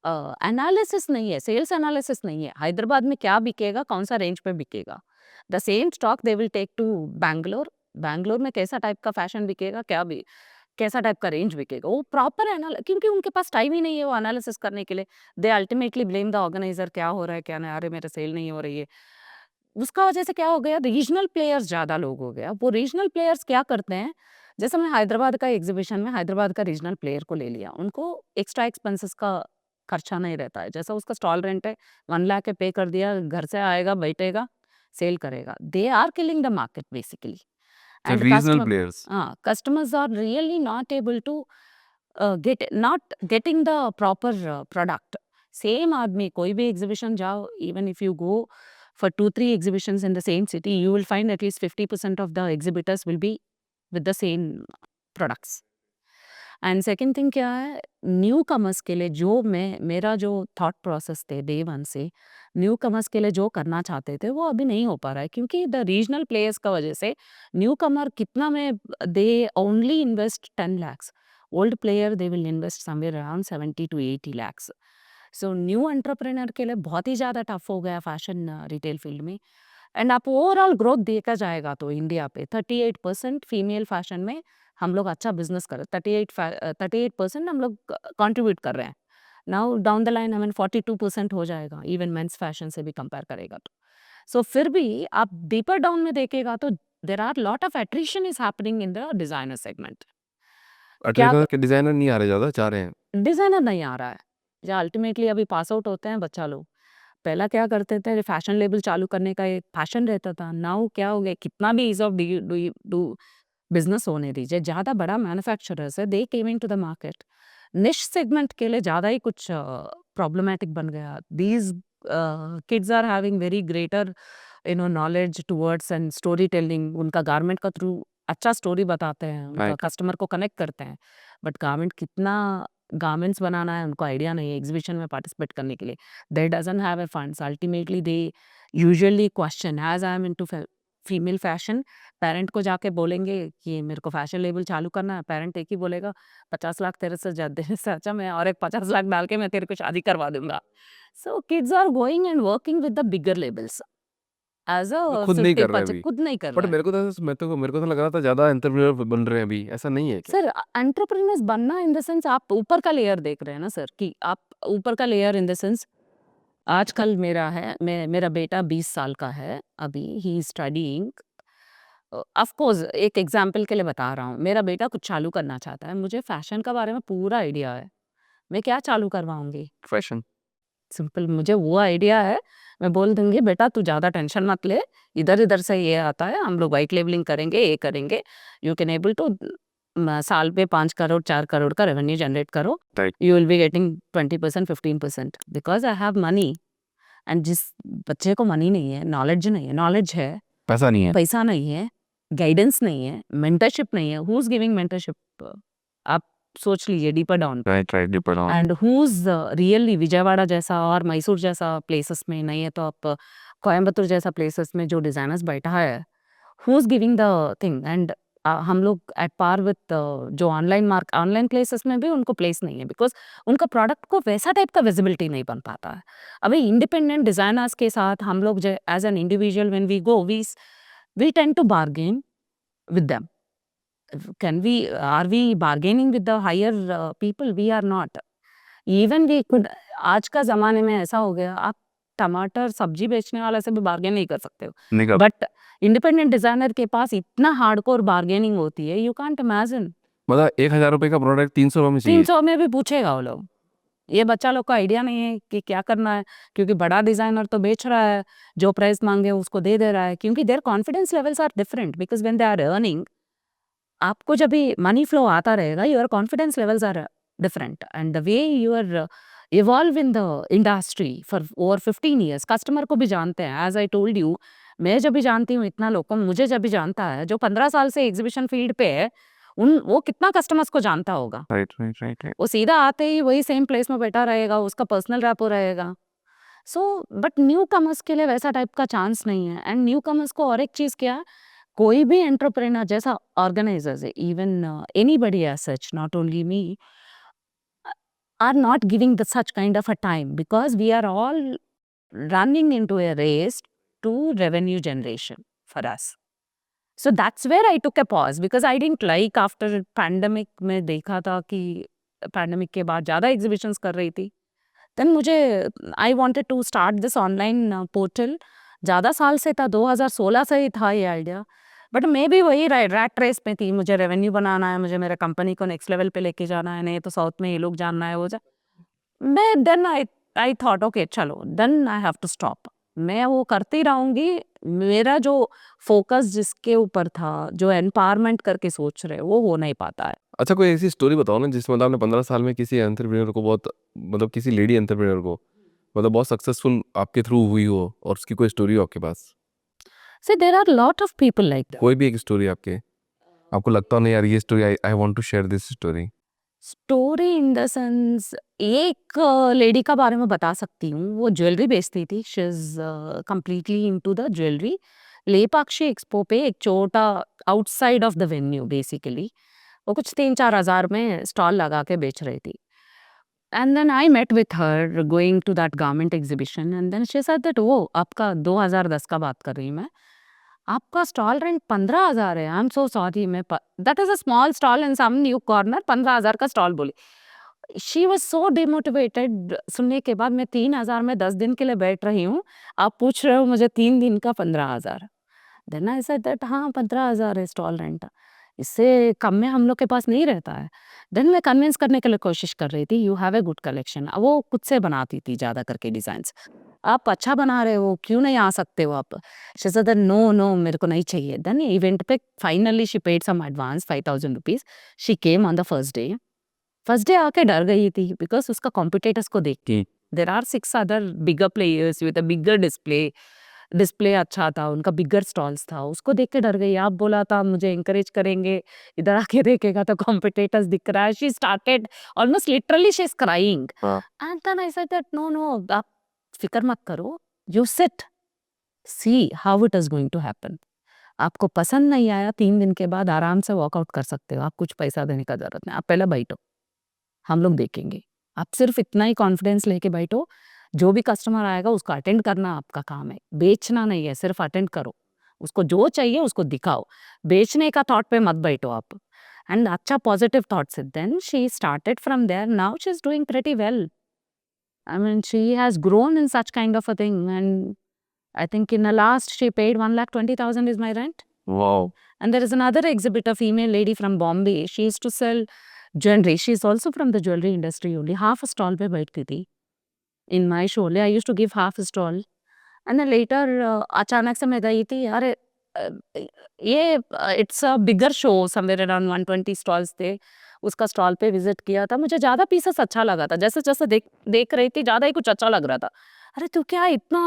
analysis नहीं है, sales analysis नहीं है. हैदराबाद में क्या बिकेगा, कौन सा रेंज पे बिकेगा. The same stock they will take to Bangalore. Bangalore में कैसा टाइप का फैशन बिकेगा, क्या भी कैसा टाइप का रेंज बिकेगा, वो प्रॉपर क्योंकि उनके पास टाइम ही नहीं है वो एनालिसिस करने के लिए. They ultimately blame the organiser, क्या हो रहा है क्या नहीं, अरे मेरा सेल नहीं हो रही है. उसका वजह से क्या हो गया, रीजनल प्लेयर्स ज़्यादा लोग हो गया. वो रीजनल प्लेयर्स क्या करते हैं, जैसे मैं हैदराबाद का एग्जीबिशन में हैदराबाद का रीजनल प्लेयर को ले लिया, उनको एक्स्ट्रा एक्सपेंसेस का खर्चा नहीं रहता है. जैसा उसका स्टॉल रेंट है 1 लाख पे कर दिया, घर से आएगा, बैठेगा, सेल करेगा. They are killing the market basically. And regional players. customers are really not able to not getting the proper product. Same आदमी कोई भी exhibition जाओ, even if you go for 2-3 exhibitions in the same city, you will find at least 50% of the exhibitors will be with the same products. And second thing क्या है, new commerce के लिए जो मेरा जो थॉट प्रोसेस थे day one से, new commerce के लिए जो करना चाहते थे वो अभी नहीं हो पा रहा है, क्योंकि द रीजनल प्लेयर्स का वजह से न्यू कमर कितना में, they only invest 10 lakhs. Old player they will invest somewhere around 70 to 80 lakhs. So new entrepreneur के लिए बहुत ही ज़्यादा टफ हो गया फैशन रिटेल फील्ड में. एंड आप ओवरऑल ग्रोथ देखा जाएगा तो इंडिया पे 38% फीमेल फैशन में हम लोग अच्छा बिजनेस कर रहे हैं. 38% हम लोग कंट्रीब्यूट कर रहे हैं. नाउ डाउन द लाइन हमें 42% हो जाएगा, इवन मेंस फैशन से भी कंपेयर करेगा तो. सो फिर भी आप डीपर डाउन में देखेगा तो there are lot of attrition is happening in the designer segment. क्या अट्रेका के डिजाइनर नहीं आ रहे, ज़्यादा चाह रहे हैं। डिजाइनर नहीं आ रहा है, जो अल्टीमेटली अभी पास आउट होते हैं बच्चा लोग. पहला क्या करते थे, फैशन लेबल चालू करने का एक पैशन रहता था. नाउ क्या हो गया, कितना भी ईज ऑफ डू बिजनेस होने दीजिए, ज़्यादा बड़ा मैन्युफैक्चरर्स है, they came into the market. Niche segment के लिए ज़्यादा ही कुछ प्रॉब्लमैटिक बन गया. These kids are having very greater knowledge towards and story telling. उनका गारमेंट का थ्रू अच्छा स्टोरी बताते हैं, उनका राइट कस्टमर को कनेक्ट करते हैं। बट गारमेंट कितना गारमेंट्स बनाना है उनको आइडिया नहीं है एग्जीबिशन में पार्टिसिपेट करने के लिए। They doesn't have a funds. Ultimately they usually question as I am into female fashion, parent को जाके बोलेंगे कि मेरे को फैशन लेबल चालू करना है, पेरेंट एक ही बोलेगा 50 लाख तेरे से देने से अच्छा मैं और एक 50 लाख डाल के मैं तेरे को शादी करवा दूंगा। So kids are going and working with the bigger labels as a खुद नहीं कर रहे 50 अभी। खुद नहीं कर बट रहा है। मेरे को तो लग रहा था ज़्यादा एंटरप्रेन्योर बन रहे हैं अभी, ऐसा नहीं है क्या? सर एंटरप्रेन्योर्स बनना इन द सेंस आप ऊपर का लेयर देख रहे हैं ना सर, कि आप ऊपर का लेयर इन द सेंस आजकल मेरा बेटा 20 साल का है अभी, he is studying. Of course एक एग्जांपल के लिए बता रहा हूँ, मेरा बेटा कुछ चालू करना चाहता है, मुझे फैशन का बारे में पूरा आइडिया है, मैं क्या चालू करवाऊंगी? फैशन। सिंपल मुझे वो आइडिया है, मैं बोल दूंगी बेटा तू ज़्यादा टेंशन मत ले, इधर इधर से ये आता है, हम लोग वाइट लेबलिंग करेंगे, ये करेंगे, यू कैन एबल टू साल पे 5 करोड़ 4 करोड़ का रेवेन्यू जनरेट करो, right. You will be getting 20% 15% because I have money. And जिस बच्चे को मनी नहीं है, नॉलेज नहीं है, नॉलेज है, पैसा नहीं है। पैसा नहीं है, गाइडेंस नहीं है, मेंटरशिप नहीं है, हु इज गिविंग मेंटरशिप? आप सोच लीजिए deeper down. Right right depend on. And who's really Vijayawada जैसा और मैसूर जैसा प्लेसेस में, नहीं है तो आप कोयम्बतूर जैसा प्लेसेस में जो डिजाइनर्स बैठा है, who's giving the thing. And हम लोग एट पार विथ जो ऑनलाइन प्लेसेस में भी उनको प्लेस नहीं है, बिकॉज उनका प्रोडक्ट को वैसा टाइप का विजिबिलिटी नहीं बन पाता है। अभी इंडिपेंडेंट डिजाइनर्स के साथ हम लोग as an individual when we go we tend to bargain with them. Are we bargaining with the higher people? We are not. Even we could, आज का ज़माने में ऐसा हो गया, आप टमाटर सब्जी बेचने वाले से भी बार्गेन नहीं कर सकते हो, नहीं कर। बट इंडिपेंडेंट डिजाइनर के पास इतना हार्डकोर बार्गेनिंग होती है, यू कांट इमेजिन। मतलब 1000 रुपए का प्रोडक्ट 300 में चाहिए। 300 में भी पूछेगा वो लोग, ये बच्चा लोग को आइडिया नहीं है कि क्या करना है, क्योंकि बड़ा डिजाइनर तो बेच रहा है, जो प्राइस मांगे उसको दे रहा है, क्योंकि their confidence levels are different, because when they are earning, आपको जब भी मनी फ्लो आता रहेगा, your confidence levels are different and the way you are evolve in the industry for over 15 years. Customer को भी जानते हैं, एज आई टोल्ड यू, मैं जब भी जानती हूँ इतना लोग को, मुझे जब भी जानता है, जो 15 साल से एग्जीबिशन फील्ड पे है, वो कितना कस्टमर्स को जानता होगा। Right right right right. वो सीधा आते ही वही सेम प्लेस में बैठा रहेगा, उसका पर्सनल रैपो रहेगा। सो बट न्यू कमर्स के लिए वैसा टाइप का चांस नहीं है। एंड न्यू कमर्स को और एक चीज क्या है, कोई भी एंटरप्रेन्योर जैसा ऑर्गेनाइजर्स है, even anybody as such, not only me, are not giving the such kind of a time, because we are all running into a race to revenue generation for us. So that's where I took a pause, because I didn't like after pandemic में देखा था कि pandemic के बाद ज़्यादा exhibitions कर रही थी, then मुझे I wanted to start this online portal। ज़्यादा साल से था, 2016 से ही था ये आइडिया, बट मैं भी वही रैट रेस में थी, मुझे रेवेन्यू बनाना है, मुझे मेरे कंपनी को नेक्स्ट लेवल पे लेके जाना है, नहीं तो साउथ में ये लोग जानना है, वो मैं देन आई थॉट ओके चलो, then I have to stop, मैं वो करती रहूंगी। मेरा जो फोकस जिसके ऊपर था, जो एम्पावरमेंट करके सोच रहे, वो हो नहीं पाता है। अच्छा कोई ऐसी स्टोरी बताओ ना जिसमें मतलब आपने 15 साल में किसी एंटरप्रेन्योर को बहुत, मतलब किसी लेडी एंटरप्रेन्योर को मतलब बहुत सक्सेसफुल आपके थ्रू हुई हो और उसकी कोई स्टोरी हो आपके पास? See, there are lot of people like that. कोई भी एक स्टोरी आपको लगता हो नहीं यार ये story I want to share this story. Story in the sense, एक लेडी का बारे में बता सकती हूँ, वो ज्वेलरी बेचती थी, she is completely into the jewellery. Lepakshi expo पे एक छोटा outside of the venue basically, वो कुछ 3-4 हज़ार में स्टॉल लगा के बेच रही थी। And then I met with her going to that garment exhibition, and then she said that वो आपका 2010 का बात कर रही हूँ मैं, आपका स्टॉल रेंट 15,000 है। आई एम सो सॉरी, मैं that is a small stall in some new corner, 15,000 का स्टॉल बोली। शी वॉज सो डिमोटिवेटेड सुनने के बाद, मैं 3,000 में 10 दिन के लिए बैठ रही हूँ, आप पूछ रहे हो मुझे 3 दिन का 15,000। देन आई सेड दैट हाँ 15,000 है स्टॉल रेंट, इससे कम में हम लोग के पास नहीं रहता है। देन मैं कन्विंस करने के लिए कोशिश कर रही थी, you have a good collection. वो खुद से बनाती थी ज़्यादा करके डिज़ाइंस, आप अच्छा बना रहे हो, क्यों नहीं आ सकते हो आप? She said that no no मेरे को नहीं चाहिए। देन इवेंट पे finally she paid some advance 5,000 rupees, she came on the first day आके डर गई थी, बिकॉज उसका कॉम्पिटिटर्स को देख के there are 6 other bigger players with a bigger display अच्छा था, उनका बिगर स्टॉल्स था, उसको देख के डर गई। आप बोला था मुझे एनकरेज करेंगे, इधर आके देखेगा तो कॉम्पिटिटर्स दिख रहा है। She started almost literally she is crying हाँ। And then I said that no no, आप फिक्र मत करो, you sit, see how it is going to happen. आपको पसंद नहीं आया 3 दिन के बाद आराम से वॉकआउट कर सकते हो, आप कुछ पैसा देने का जरूरत नहीं, आप पहले बैठो, हम लोग देखेंगे। आप सिर्फ इतना ही कॉन्फिडेंस लेके बैठो, जो भी कस्टमर आएगा उसको अटेंड करना आपका काम है, बेचना नहीं है, सिर्फ अटेंड करो, उसको जो चाहिए उसको दिखाओ, बेचने का थॉट पे मत बैठो आप। एंड अच्छा पॉजिटिव थॉट से then she started from there, now she is doing pretty well. I mean, she has grown in such kind of a thing, and I think in the last she paid 1,20,000 is my rent. Wow. And there is another exhibitor, female lady from Bombay. She used to sell jewelry. She is also from the jewelry industry only. Half a stall पे बैठती थी. In my show, I used to give half a stall. And then later, अचानक से मैं गई थी, अरे ये it's a bigger show, somewhere around 120 stalls थे, उसका स्टॉल पे विजिट किया था, मुझे ज़्यादा पीसेस अच्छा लगा था, जैसे जैसे देख देख रही थी ज़्यादा ही कुछ अच्छा लग रहा था। अरे तू क्या इतना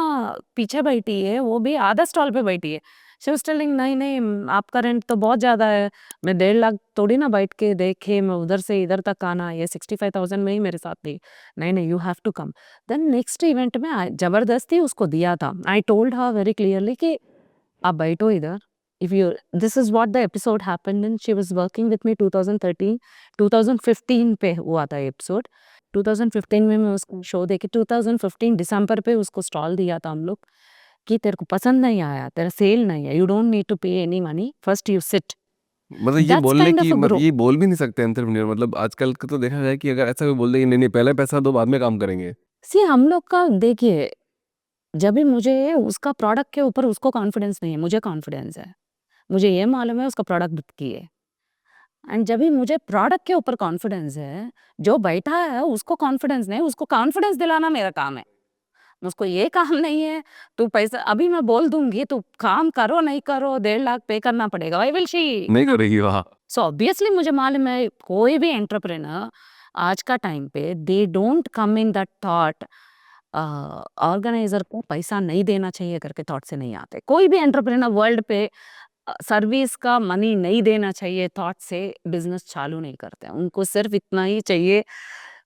पीछे बैठी है, वो भी आधा स्टॉल पे बैठी है। शी वाज टेलिंग नहीं नहीं आपका रेंट तो बहुत ज़्यादा है, मैं 1.5 लाख थोड़ी ना बैठ के देखे, मैं उधर से इधर तक आना, ये 65,000 में ही मेरे साथ थी। नहीं नहीं you have to come. Then next event में ज़बरदस्ती उसको दिया था। I told her very clearly कि आप बैठो इधर, if you, this is what the episode happened and she was working with me 2013 2015 पे हुआ था एपिसोड। 2015 में मैं उसको शो देके 2015 दिसंबर पे उसको स्टॉल दिया था हम लोग कि तेरे को पसंद नहीं आया, तेरा सेल नहीं है, यू डोंट नीड टू पे any money, first you sit. मतलब ये दैट्स बोलने काइंड की ऑफ अ ग्रो। ये बोल भी नहीं सकते एंटरप्रेन्योर, मतलब आजकल का तो देखा जाए कि अगर ऐसा कोई बोल दे कि नहीं नहीं पहले पैसा दो बाद में काम करेंगे। सी हम लोग का देखिए, जब भी मुझे उसका प्रोडक्ट के ऊपर उसको कॉन्फिडेंस नहीं है, मुझे कॉन्फिडेंस है, मुझे ये मालूम है उसका प्रोडक्ट की है। एंड जब भी मुझे प्रोडक्ट के ऊपर कॉन्फिडेंस है, जो बैठा है उसको कॉन्फिडेंस नहीं, उसको कॉन्फिडेंस दिलाना मेरा काम है। उसको ये काम नहीं है, तू पैसा अभी मैं बोल दूंगी, तू काम करो नहीं करो 1.5 लाख पे करना पड़ेगा, व्हाई विल शी? नहीं करेगी वहाँ। सो ऑब्वियसली मुझे मालूम है कोई भी एंटरप्रेन्योर आज का टाइम पे they don't come in that thought, organiser को पैसा नहीं देना चाहिए करके थॉट से नहीं आते। कोई भी एंटरप्रेन्योर वर्ल्ड पे सर्विस का मनी नहीं देना चाहिए थॉट से बिजनेस चालू नहीं करते हैं। उनको सिर्फ इतना ही चाहिए,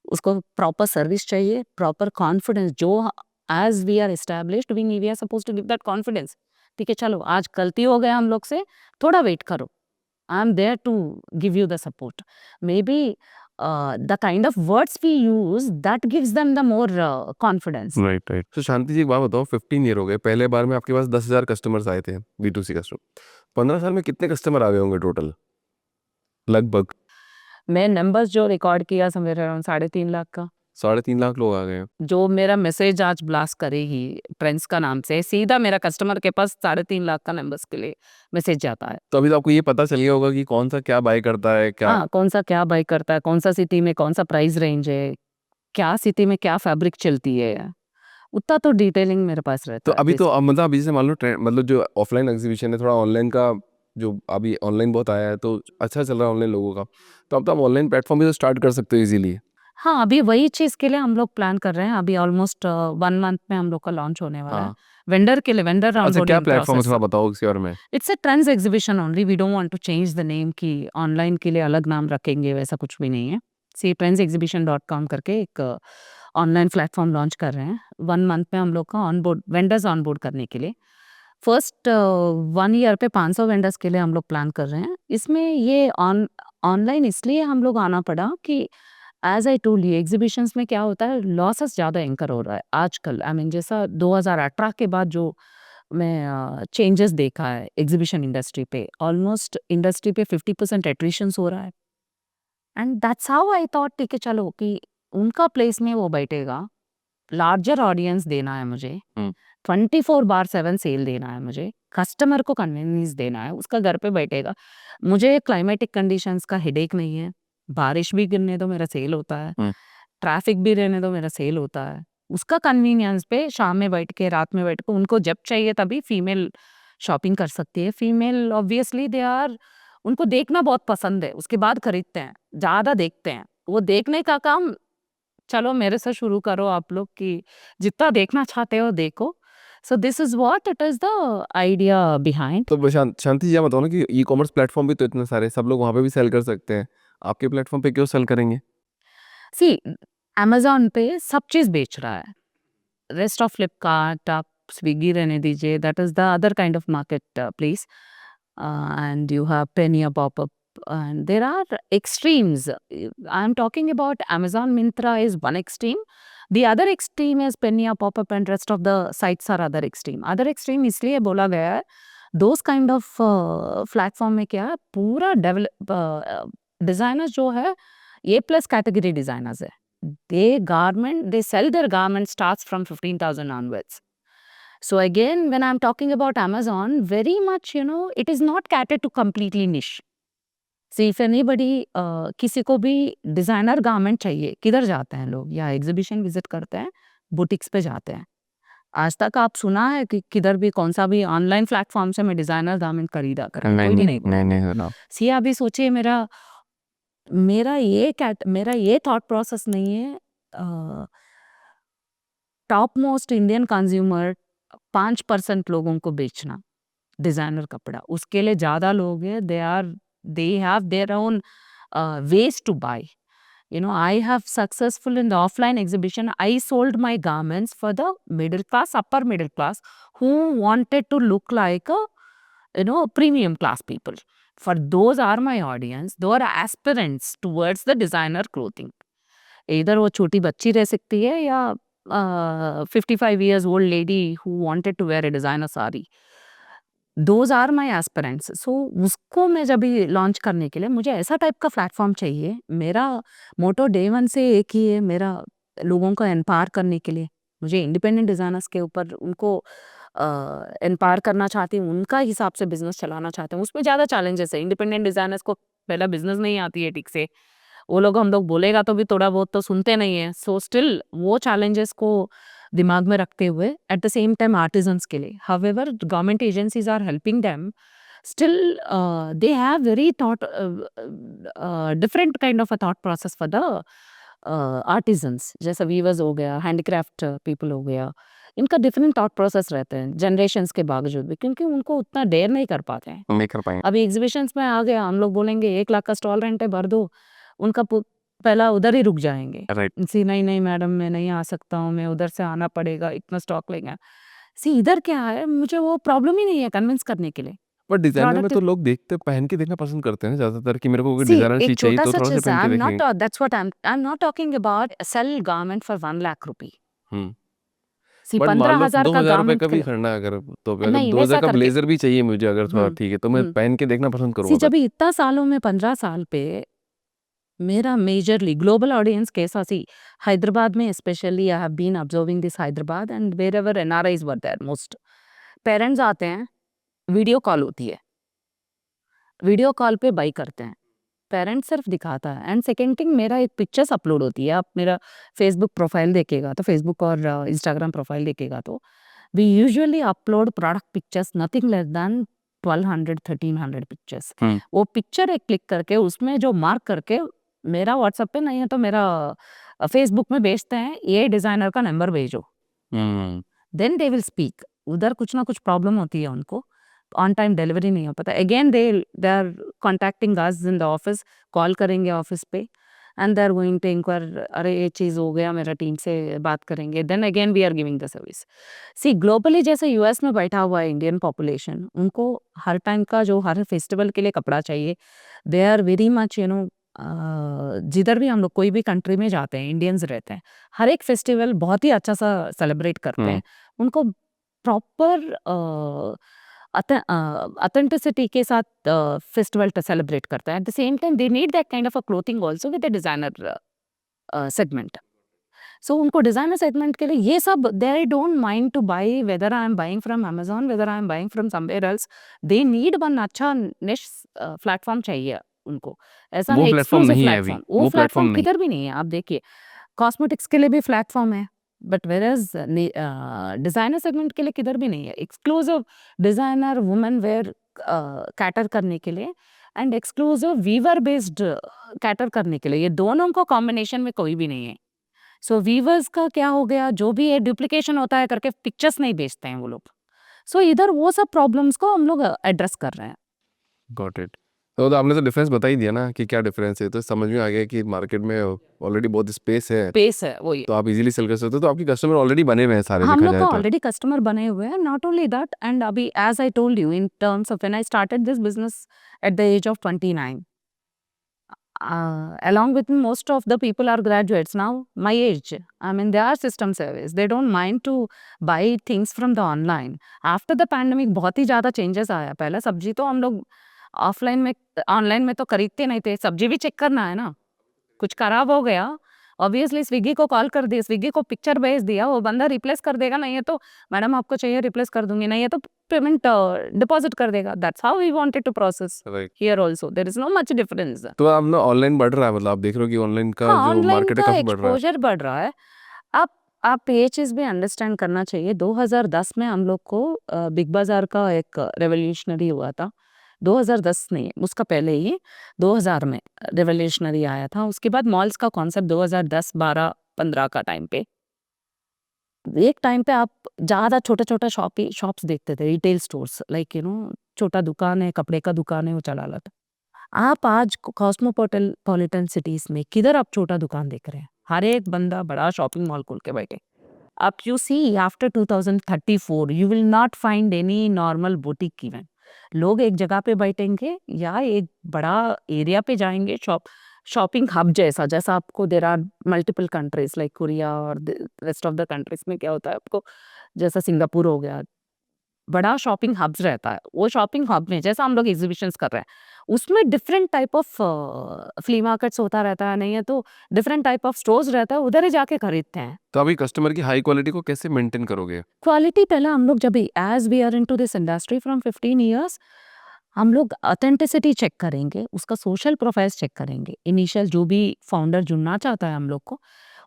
उसको प्रॉपर सर्विस चाहिए, प्रॉपर कॉन्फिडेंस, जो as we are established we are suppose to give that confidence. ठीक है चलो आज गलती हो गया हम लोग से, थोड़ा वेट करो, I am there to give you the support. Maybe the kind of words we use that gives them the more confidence. Right right. तो शांति जी एक बात बताओ, 15 ईयर हो गए, पहले बार में आपके पास 10,000 कस्टमर्स आए थे, B2C कस्टमर। 15 साल में कितने कस्टमर आ गए होंगे टोटल लगभग? मैं नंबर्स जो रिकॉर्ड किया समवेयर अराउंड 3.5 लाख का। 3.5 लाख लोग आ गए हैं। जो मेरा मैसेज आज ब्लास्ट करेगी ट्रेंड्स का नाम से, सीधा मेरा कस्टमर के पास 3.5 लाख का नंबर्स के लिए मैसेज जाता है। तो अभी तो आपको ये पता चल गया होगा कि कौन सा क्या बाय करता है क्या? हाँ, कौन सा क्या बाय करता है, कौन सा सिटी में कौन सा प्राइस रेंज है, क्या सिटी में क्या फैब्रिक चलती है, उतना तो डिटेलिंग मेरे पास तो रहता है। अभी तो अब मतलब अभी जैसे मान लो मतलब जो ऑफलाइन एग्जीबिशन है, थोड़ा ऑनलाइन का जो अभी ऑनलाइन बहुत आया है तो अच्छा चल रहा है ऑनलाइन लोगों का, तो अब तो आप ऑनलाइन प्लेटफॉर्म भी तो स्टार्ट कर सकते हो इजीली। हाँ, अभी वही चीज़ के लिए हम लोग प्लान कर रहे हैं। अभी ऑलमोस्ट 1 मंथ में हम लोग का लॉन्च होने वाला है। हाँ। वेंडर के लिए वेंडर अच्छा, क्या ऑनबोर्डिंग प्लेटफॉर्म है प्रोसेस। थोड़ा बताओ इसके बारे में। It's a trends exhibition only, we don't want to change the name कि ऑनलाइन के लिए अलग नाम रखेंगे, वैसा कुछ भी नहीं है। सी trendsexhibition.com करके एक ऑनलाइन प्लेटफॉर्म लॉन्च कर रहे हैं। 1 मंथ में हम लोग का ऑनबोर्ड वेंडर्स ऑनबोर्ड करने के लिए। फर्स्ट 1 ईयर पे 500 वेंडर्स के लिए हम लोग प्लान कर रहे हैं। इसमें ये ऑनलाइन इसलिए हम लोग आना पड़ा कि as I told you exhibitions में क्या होता है, लॉसेस ज़्यादा इंकर हो रहा है आजकल। आई मीन जैसा 2018 के बाद जो मैं चेंजेस देखा है एग्जीबिशन इंडस्ट्री पे, ऑलमोस्ट इंडस्ट्री पे 50% एट्रिशंस हो रहा है। And that's how I thought ठीक है चलो कि उनका प्लेस में वो बैठेगा, लार्जर ऑडियंस देना है मुझे, 24/7 सेल देना है मुझे, कस्टमर को कन्वीनियंस देना है, उसका घर पे बैठेगा। मुझे क्लाइमेटिक कंडीशंस का हेडेक नहीं है, बारिश भी गिरने दो मेरा सेल होता है, ट्रैफिक भी रहने दो मेरा सेल होता है। उसका कन्वीनियंस पे शाम में बैठ के रात में बैठ के उनको जब चाहिए तभी फीमेल शॉपिंग कर सकती है। फीमेल ऑब्वियसली दे आर, उनको देखना बहुत पसंद है, उसके बाद खरीदते हैं, ज़्यादा देखते हैं। वो देखने का काम चलो मेरे से शुरू करो आप लोग कि जितना देखना चाहते हो देखो. So this is what it is the idea behind. तो शांति जी, आप बताओ ना कि ई कॉमर्स प्लेटफॉर्म भी तो इतने सारे, सब लोग वहाँ पे भी सेल कर सकते हैं, आपके प्लेटफॉर्म पे क्यों सेल करेंगे? See, Amazon पे सब चीज़ बेच रहा है. Rest of Flipkart, आप स्विगी रहने दीजिए, that is the other kind of market place. And you have Penny pop-up, and there are extremes. I'm talking about Amazon Myntra is one extreme. The other extreme is Penny pop-up, and rest of the sites are other extreme. Other extreme इसलिए बोला गया है, those kind of platform में क्या है, पूरा develop designers जो है A plus category designers है. They sell their garment starts from 15,000 onwards. So again, when I'm talking about Amazon, very much, it is not catered to completely niche. See, if anybody, किसी को भी designer garment चाहिए, किधर जाते हैं लोग? या एग्जीबिशन विजिट करते हैं, बुटीक्स पे जाते हैं. आज तक आप सुना है कि किधर भी कौन सा भी ऑनलाइन प्लेटफॉर्म से मैं डिजाइनर गारमेंट खरीदा करके? कोई भी नहीं बोला. नहीं सुना। सी अभी सोचिए, मेरा ये थॉट प्रोसेस नहीं है. टॉप मोस्ट इंडियन कंज्यूमर 5% लोगों को बेचना डिजाइनर कपड़ा, उसके लिए ज्यादा लोग हैं. They have their own ways to buy. I have successful in the offline exhibition. I sold my garments for the middle class, upper middle class, who wanted to look like premium class people. For those are my audience. Those are aspirants towards the designer clothing. Either वो छोटी बच्ची रह सकती है या 55 years old lady who wanted to wear a designer sari. Those are my aspirants. So उसको मैं जब भी लॉन्च करने के लिए मुझे ऐसा टाइप का प्लेटफॉर्म चाहिए. मेरा मोटो डे वन से एक ही है, मेरा लोगों को एम्पावर करने के लिए. मुझे इंडिपेंडेंट डिजाइनर्स के ऊपर उनको एम्पावर करना चाहती हूँ, उनका हिसाब से बिजनेस चलाना चाहते हैं. उसमें ज़्यादा चैलेंजेस है. इंडिपेंडेंट डिजाइनर्स को पहला बिजनेस नहीं आती है ठीक से. वो लोग हम लोग बोलेगा तो भी थोड़ा बहुत तो सुनते नहीं है. सो स्टिल वो चैलेंजेस को दिमाग में रखते हुए at the same time artisans के लिए, however government agencies are helping them. Still, they have very different kind of a thought process for the artisans. जैसा वीवर्स हो गया, हैंडीक्राफ्ट पीपल हो गया, इनका डिफरेंट थॉट प्रोसेस रहते हैं जनरेशन्स के बावजूद भी, क्योंकि उनको उतना डेयर नहीं कर पाते हैं. नहीं कर पाएंगे. अभी एग्जीबिशंस में आ गया, हम लोग बोलेंगे 1 लाख का स्टॉल रेंट है, भर दो, उनका पहला उधर ही रुक जाएंगे. राइट. सी नहीं मैडम, मैं नहीं आ सकता हूँ, मैं उधर से आना पड़ेगा, इतना स्टॉक लेंगे. सी इधर क्या है, मुझे वो प्रॉब्लम ही नहीं है कन्विंस करने के लिए. बट डिजाइनर में प्रोडक्ट तो लोग देखते पहन के देखना पसंद करते हैं ज्यादातर कि मेरे को कोई सी डिजाइनर एक चीज चाहिए छोटा तो सा थोड़ा सा चीज है. पहन के I'm देखेंगे. not that's what I'm not talking about sell garment for 1 lakh रुपए. हम्म. सी बट मान लो 15,000 का 2,000 रुपए गारमेंट का भी खरीदना है, अगर तो अगर नहीं 2,000 वैसा का करके. ब्लेजर भी चाहिए मुझे, अगर थोड़ा हम्म ठीक है तो मैं हम्म पहन के देखना पसंद सी करूंगा. जब इतना सालों में 15 साल पे मेरा मेजरली ग्लोबल ऑडियंस कैसा सी, हैदराबाद में specially I have been observing this Hyderabad and wherever NRIs were there. Most parents आते हैं, वीडियो कॉल होती है, वीडियो कॉल पे बाई करते हैं, पेरेंट्स सिर्फ दिखाता है. एंड सेकेंड थिंग, मेरा एक पिक्चर्स अपलोड होती है. आप मेरा फेसबुक प्रोफाइल देखेगा तो, फेसबुक और इंस्टाग्राम प्रोफाइल देखेगा तो, we usually upload product pictures nothing less than 1,200-1,300 pictures. Hmm. वो पिक्चर एक क्लिक करके उसमें जो मार्क करके मेरा व्हाट्सएप पे नहीं है तो मेरा फेसबुक में भेजते हैं, ये डिजाइनर का नंबर भेजो. Hmm. Then they will speak. उधर कुछ ना कुछ प्रॉब्लम होती है उनको, ऑन टाइम डिलीवरी नहीं हो पाता. Again they are contacting us in the office, call करेंगे ऑफिस पे and they are going to enquire, अरे ये चीज़ हो गया, मेरा टीम से बात करेंगे. Then again we are giving the service. See globally जैसे यूएस में बैठा हुआ है इंडियन पॉपुलेशन, उनको हर टाइम का जो हर फेस्टिवल के लिए कपड़ा चाहिए. दे आर वेरी मच जिधर भी हम लोग कोई भी कंट्री में जाते हैं, इंडियंस रहते हैं, हर एक फेस्टिवल बहुत ही अच्छा सा सेलिब्रेट करते हैं. उनको प्रॉपर अथेंटिसिटी के साथ फेस्टिवल सेलिब्रेट करता है. At the same time they need that kind of a clothing also with the designer segment. So उनको डिजाइनर सेगमेंट के लिए ये सब, they don't mind to buy whether I am buying from Amazon, whether I am buying from somewhere else. They need one अच्छा niche platform चाहिए उनको. ऐसा वो नहीं प्लेटफॉर्म एक्सक्लूसिव नहीं है अभी, प्लेटफॉर्म, वो वो प्लेटफॉर्म प्लेटफॉर्म नहीं. किधर भी नहीं है. आप देखिए कॉस्मेटिक्स के लिए भी प्लेटफॉर्म है, बट वेरएज डिजाइनर सेगमेंट के लिए किधर भी नहीं है. Exclusive designer women wear cater करने के लिए and exclusive weaver based cater करने के लिए, ये दोनों को कॉम्बिनेशन में कोई भी नहीं है. सो वीवर्स का क्या हो गया, जो भी ये डुप्लीकेशन होता है करके पिक्चर्स नहीं बेचते हैं वो लोग। सो इधर वो सब प्रॉब्लम्स को हम लोग एड्रेस कर रहे हैं। Got it. तो आपने तो डिफरेंस बता ही दिया ना कि क्या डिफरेंस है, तो समझ में आ गया कि मार्केट में ऑलरेडी बहुत स्पेस है, बेस है वही। तो आप इजीली सेल कर सकते हो। तो आपके कस्टमर ऑलरेडी बने हुए हैं सारे, हम देखा लोग जाए का तो। ऑलरेडी कस्टमर बने हुए हैं, नॉट ओनली दैट, एंड अभी as I told you in terms of when I started this business at the age of 29, along with me, most of the people are graduates now my age. I mean, they are system service, they don't mind to buy things from the online. After the pandemic बहुत ही ज़्यादा changes आया। पहले सब्जी तो हम लोग offline में, online में तो खरीदते नहीं थे, सब्जी भी चेक करना है ना, कुछ खराब हो गया ऑब्वियसली स्विगी को कॉल कर दी, स्विगी को पिक्चर भेज दिया, वो बंदा रिप्लेस कर देगा, नहीं है तो मैडम आपको चाहिए रिप्लेस कर दूंगी, नहीं है तो पेमेंट डिपॉजिट कर देगा। That's how we wanted to process right. Here also, there is no much difference. तो आप ना ऑनलाइन बढ़ रहा है, मतलब आप देख रहे हो कि ऑनलाइन का हाँ, जो ऑनलाइन मार्केट है का काफी बढ़ रहा है। एक्सपोज़र बढ़ रहा है। आप आप ये चीज़ भी अंडरस्टैंड करना चाहिए, 2010 में हम लोग को बिग बाज़ार का एक रिवॉल्यूशनरी हुआ था। 2010 नहीं, उसका पहले ही 2000 में रिवॉल्यूशनरी आया था। उसके बाद मॉल्स का कॉन्सेप्ट 2010, 12, 15 का टाइम पे। एक टाइम पे आप ज़्यादा छोटा-छोटा शॉप्स देखते थे, रिटेल स्टोर्स लाइक छोटा दुकान है, कपड़े का दुकान है, वो चला ला था। आप आज कॉस्मोपॉलिटन सिटीज में किधर आप छोटा दुकान देख रहे हैं? हर एक बंदा बड़ा शॉपिंग मॉल खोल के बैठे। अब you see after 2034 you will not find any normal boutique even. लोग एक जगह पे बैठेंगे या एक बड़ा एरिया पे जाएंगे, शॉपिंग हब जैसा, जैसा आपको there are multiple countries like Korea और रेस्ट ऑफ द कंट्रीज में क्या होता है आपको, जैसा सिंगापुर हो गया, बड़ा शॉपिंग हब्स रहता है। वो शॉपिंग हब में जैसा हम लोग एग्जीबिशंस कर रहे हैं, उसमें different type of flea markets होता रहता है, नहीं है तो डिफरेंट टाइप ऑफ स्टोर्स रहता है, उधर ही जाके खरीदते हैं। तो आप ये कस्टमर की हाई क्वालिटी को कैसे मेंटेन करोगे? क्वालिटी पहला हम लोग जब as we are into this industry from 15 years, हम लोग ऑथेंटिसिटी चेक करेंगे, उसका सोशल प्रोफाइल चेक करेंगे। इनिशियल जो भी फाउंडर जुड़ना चाहता है हम लोग को,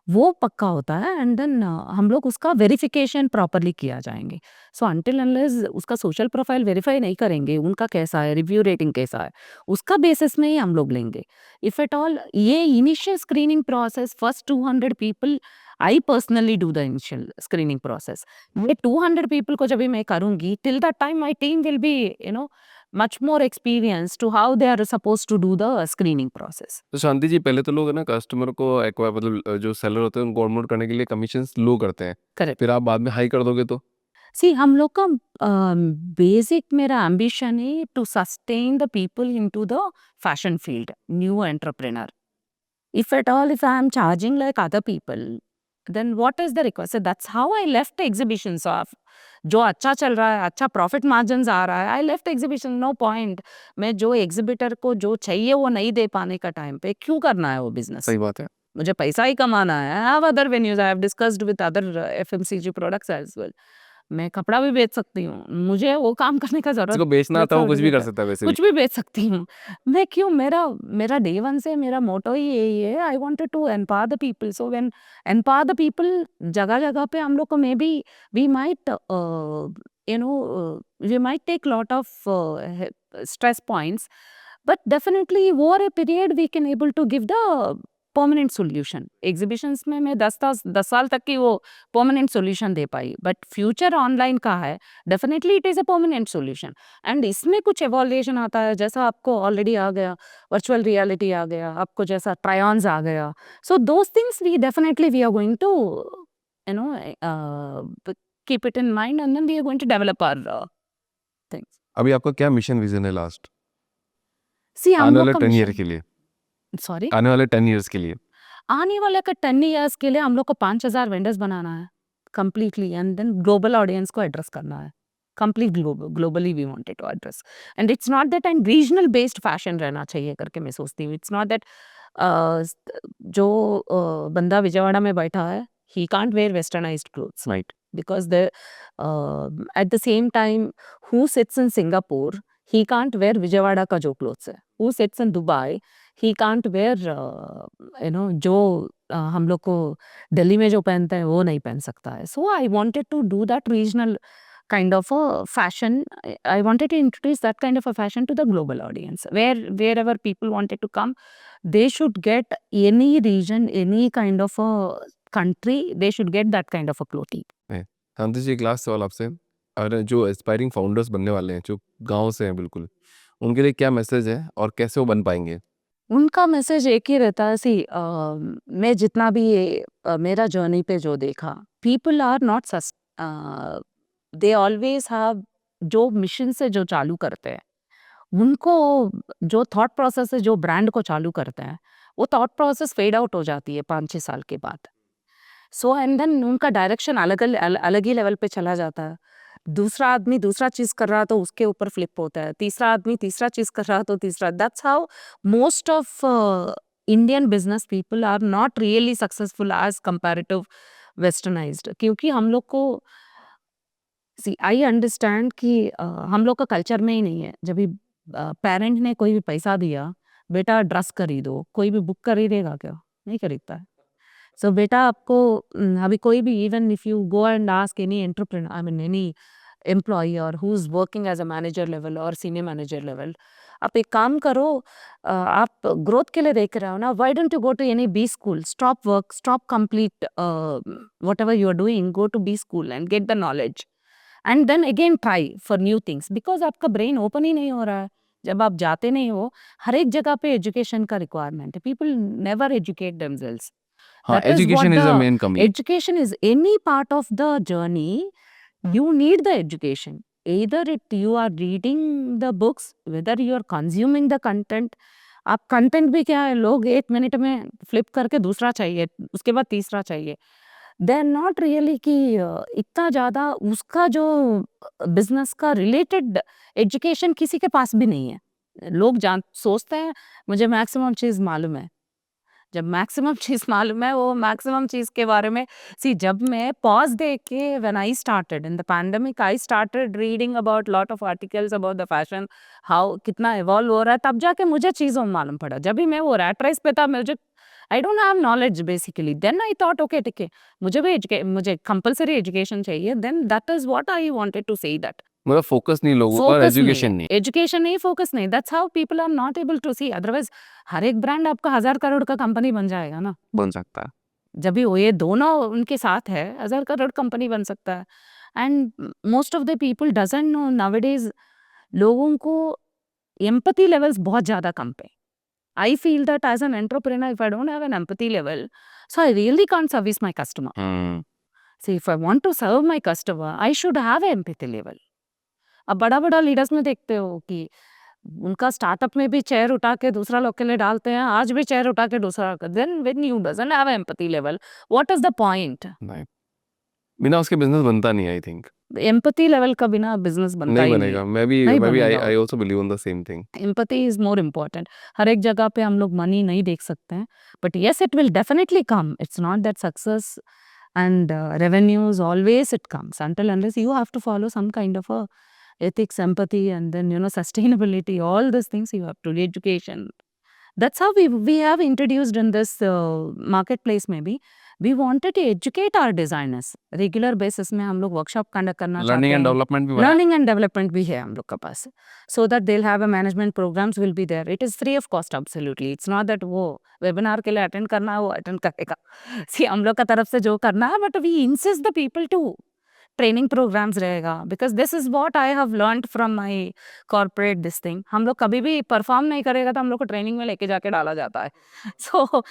वो पक्का होता है, एंड देन हम लोग उसका वेरिफिकेशन प्रॉपर्ली किया जाएंगे। सो अंटिल अनलेस उसका सोशल प्रोफाइल वेरीफाई नहीं करेंगे, उनका कैसा है, रिव्यू रेटिंग कैसा है, उसका बेसिस में ही हम लोग लेंगे। इफ एट ऑल ये initial screening process first 200 people, I personally do the initial screening process. ये 200 पीपल को जब भी मैं करूंगी, till that time my team will be much more experience to how they are supposed to do the screening process. तो शांति जी, पहले तो लोग है ना कस्टमर को एक्वायर, मतलब जो सेलर होते हैं उनको ऑनबोर्ड करने के लिए कमीशन लो करते हैं, Correct. फिर आप बाद में हाई कर दोगे तो? See, हम लोग का बेसिक मेरा एम्बिशन है to sustain the people into the fashion field, new entrepreneur. If at all, if I am charging like other people, then what is the request? So that's how I left the exhibition. So जो अच्छा चल रहा है, अच्छा profit margin आ रहा है, I left exhibition, no point. मैं जो एग्जिबिटर को जो चाहिए वो नहीं दे पाने का टाइम पे क्यों करना है वो बिजनेस? सही बात है। मुझे पैसा ही कमाना है। I have other venues, I have discussed with other FMCG products as well. मैं कपड़ा भी बेच सकती हूँ, मुझे वो काम करने का जिसको जरूरत बेचना आता है वो कुछ भी कर है, सकता है वैसे भी। कुछ भी बेच सकती हूँ मैं। क्यों, मेरा मेरा डे वन से मेरा मोटो ही यही है, I wanted to empower the people. So when empower the people, जगह जगह पे हम लोग को maybe we might we might take lot of stress points, but definitely over a period we can able to give the permanent solution. Exhibitions में मैं 10 साल तक की वो permanent solution they pi, but future online का है, definitely it is a permanent solution. And इसमें कुछ एवोल्यूशन आता है, जैसा आपको ऑलरेडी आ गया वर्चुअल रियलिटी आ गया, आपको जैसा ट्रायॉन्स आ गया। So those things we definitely we are going to you know keep it in mind, and then we are going to develop our things. अभी आपका क्या मिशन विजन है लास्ट See, हम आने लोग वाले का 10 ईयर मिशन, के लिए? सॉरी, आने वाले 10 इयर्स के लिए आने वाले का 10 ईयर्स के लिए हम लोग को 5000 वेंडर्स बनाना है completely, and then global audience को एड्रेस करना है complete globally we wanted to address. And it's not that and regional based fashion रहना चाहिए करके मैं सोचती हूँ। इट्स नॉट दैट जो बंदा विजयवाड़ा में बैठा है, he can't where westernised clothes, right. because the at the same time who sits in Singapore, he can't wear Vijayawada का जो clothes है, who sits in Dubai, he can't wear जो हम लोग को दिल्ली में जो पहनते हैं वो नहीं पहन सकता है। So I wanted to do that regional kind of a fashion. I wanted to introduce that kind of a fashion to the global audience, wherever people wanted to come, they should get any region, any kind of a country, they should get that kind of a clothing. शांति जी, एक last सवाल आपसे, अगर जो aspiring founders बनने वाले हैं जो गांव से हैं बिल्कुल, उनके लिए क्या मैसेज है और कैसे वो बन पाएंगे? उनका मैसेज एक ही रहता है, सी मैं जितना भी मेरा जर्नी पे जो देखा, people are not they always have, जो मिशन से जो चालू करते हैं उनको, जो थॉट प्रोसेस से जो ब्रांड को चालू करते हैं, वो थॉट प्रोसेस फेड आउट हो जाती है 5-6 साल के बाद. सो एंड देन उनका डायरेक्शन अलग ही लेवल पे चला जाता है. दूसरा आदमी दूसरा चीज कर रहा तो उसके ऊपर फ्लिप होता है, तीसरा आदमी तीसरा चीज कर रहा तो तीसरा. That's how most of Indian business people are not really successful as comparative westernized. क्योंकि हम लोग को, सी आई अंडरस्टैंड कि हम लोग का कल्चर में ही नहीं है. जब भी पेरेंट ने कोई भी पैसा दिया, बेटा ड्रेस खरीदो, कोई भी बुक खरीदेगा क्या? नहीं खरीदता है. सो बेटा आपको अभी कोई भी, even if you go and ask any entrepreneur, I mean any employee और who is working as a manager level और सीनियर मैनेजर लेवल, आप एक काम करो, आप ग्रोथ के लिए देख रहे हो ना, why don't you go to any B school, stop work, stop complete whatever you are doing, go to B school and get the knowledge and then again try for new things. Because आपका brain open ही नहीं हो रहा है. जब आप जाते नहीं हो, हर एक जगह पे एजुकेशन का रिक्वायरमेंट है. People never educate themselves. हाँ, That is what education is the main the कमी. education is. Any part of the journey, you need the education. Either you are reading the books, whether you are consuming the content. आप content भी क्या है, लोग 1 minute में flip करके दूसरा चाहिए, उसके बाद तीसरा चाहिए. दे आर नॉट रियली कि इतना ज़्यादा उसका जो बिजनेस का रिलेटेड एजुकेशन किसी के पास भी नहीं है. लोग सोचते हैं मुझे मैक्सिमम चीज़ मालूम है. जब मैक्सिमम चीज़ मालूम है, वो मैक्सिमम चीज़ के बारे में, जब मैं पॉज दे के, when I started in the pandemic, I started reading about lot of articles about the fashion, how कितना इवॉल्व हो रहा है, तब जाके मुझे चीज़ों में मालूम पड़ा. जब भी मैं वो रैट रेस पे था, मुझे I don't have knowledge basically. Then I thought okay ठीक है, मुझे कंपलसरी एजुकेशन चाहिए. Then that is what I wanted to say, that मतलब फोकस नहीं लोगों पर, फोकस एजुकेशन नहीं, नहीं. एजुकेशन नहीं, फोकस नहीं. That's how people are not able to see. Otherwise हर एक ब्रांड आपका 1000 करोड़ का कंपनी बन जाएगा ना. बन सकता है. जब भी वो ये दोनों उनके साथ है, 1000 करोड़ कंपनी बन सकता है. And most of the people doesn't know nowadays, लोगों को एम्पैथी लेवल्स बहुत ज़्यादा कम पे. I feel that as an entrepreneur, if I don't have an empathy level, so I really can't service my customer. See if I want to serve my customer, I should have empathy level. अब बड़ा-बड़ा leaders में देखते हो कि उनका startup में भी chair उठा के दूसरा लोग के लिए डालते हैं, आज भी चेयर उठा के दूसरा. Then when you doesn't have empathy level, what is the point? नहीं, बिना उसके बिजनेस बनता नहीं. आई थिंक एम्पैथी लेवल का बिना बिजनेस बनता नहीं ही बनेगा. नहीं. मैं भी नहीं आई बनेगा. I also believe in the same thing. Empathy is more important. हर एक जगह पे हम लोग मनी नहीं देख सकते हैं, but yes it will definitely come. It's not that success and revenues always it comes, until unless you have to follow some kind of a ethics, empathy, and then sustainability, all these things you have to, education. That's how we have introduced in this marketplace. Maybe we wanted to educate our designers regular basis में. हम लोग workshop conduct करना चाहते learning हैं. And development भी. Learning and development भी है हम लोग के पास, so that they will have a management programs will be there. It is free of cost absolutely. It's not that वो वेबिनार के लिए अटेंड करना है, वो अटेंड करेगा. सी हम लोग का तरफ से जो करना है, but we insist the people to training programs रहेगा. Because this is what I have learned from my corporate this thing. हम लोग कभी भी परफॉर्म नहीं करेगा तो हम लोग को ट्रेनिंग में लेके जाके डाला जाता है. सो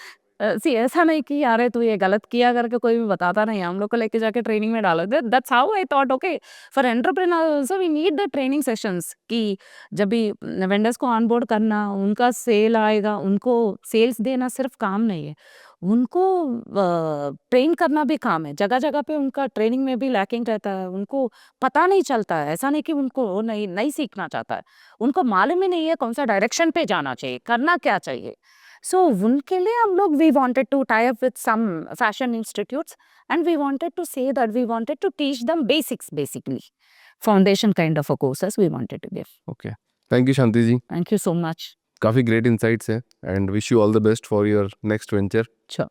सी ऐसा नहीं कि यार तू ये गलत किया करके कोई भी बताता नहीं, हम लोग को लेके जाके ट्रेनिंग में डालो. That's how I thought okay for entrepreneur also we need the training sessions. कि जब भी वेंडर्स को ऑनबोर्ड करना, उनका सेल आएगा, उनको सेल्स देना सिर्फ काम नहीं है, उनको ट्रेन करना भी काम है. जगह जगह पे उनका ट्रेनिंग में भी लैकिंग रहता है. उनको पता नहीं चलता है. ऐसा नहीं कि उनको वो नहीं सीखना चाहता है, उनको मालूम ही नहीं है कौन सा डायरेक्शन पे जाना चाहिए, करना क्या चाहिए. सो उनके लिए हम लोग we wanted to tie up with some fashion institutes and we wanted to say that we wanted to teach them basics, basically foundation kind of a courses we wanted to give. Okay, thank you Shanti ji. Thank you so much. काफी great insights है and wish you all the best for your next venture. Sure.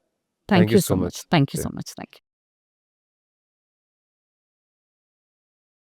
Thank you so much. Thank you so much. Thank you.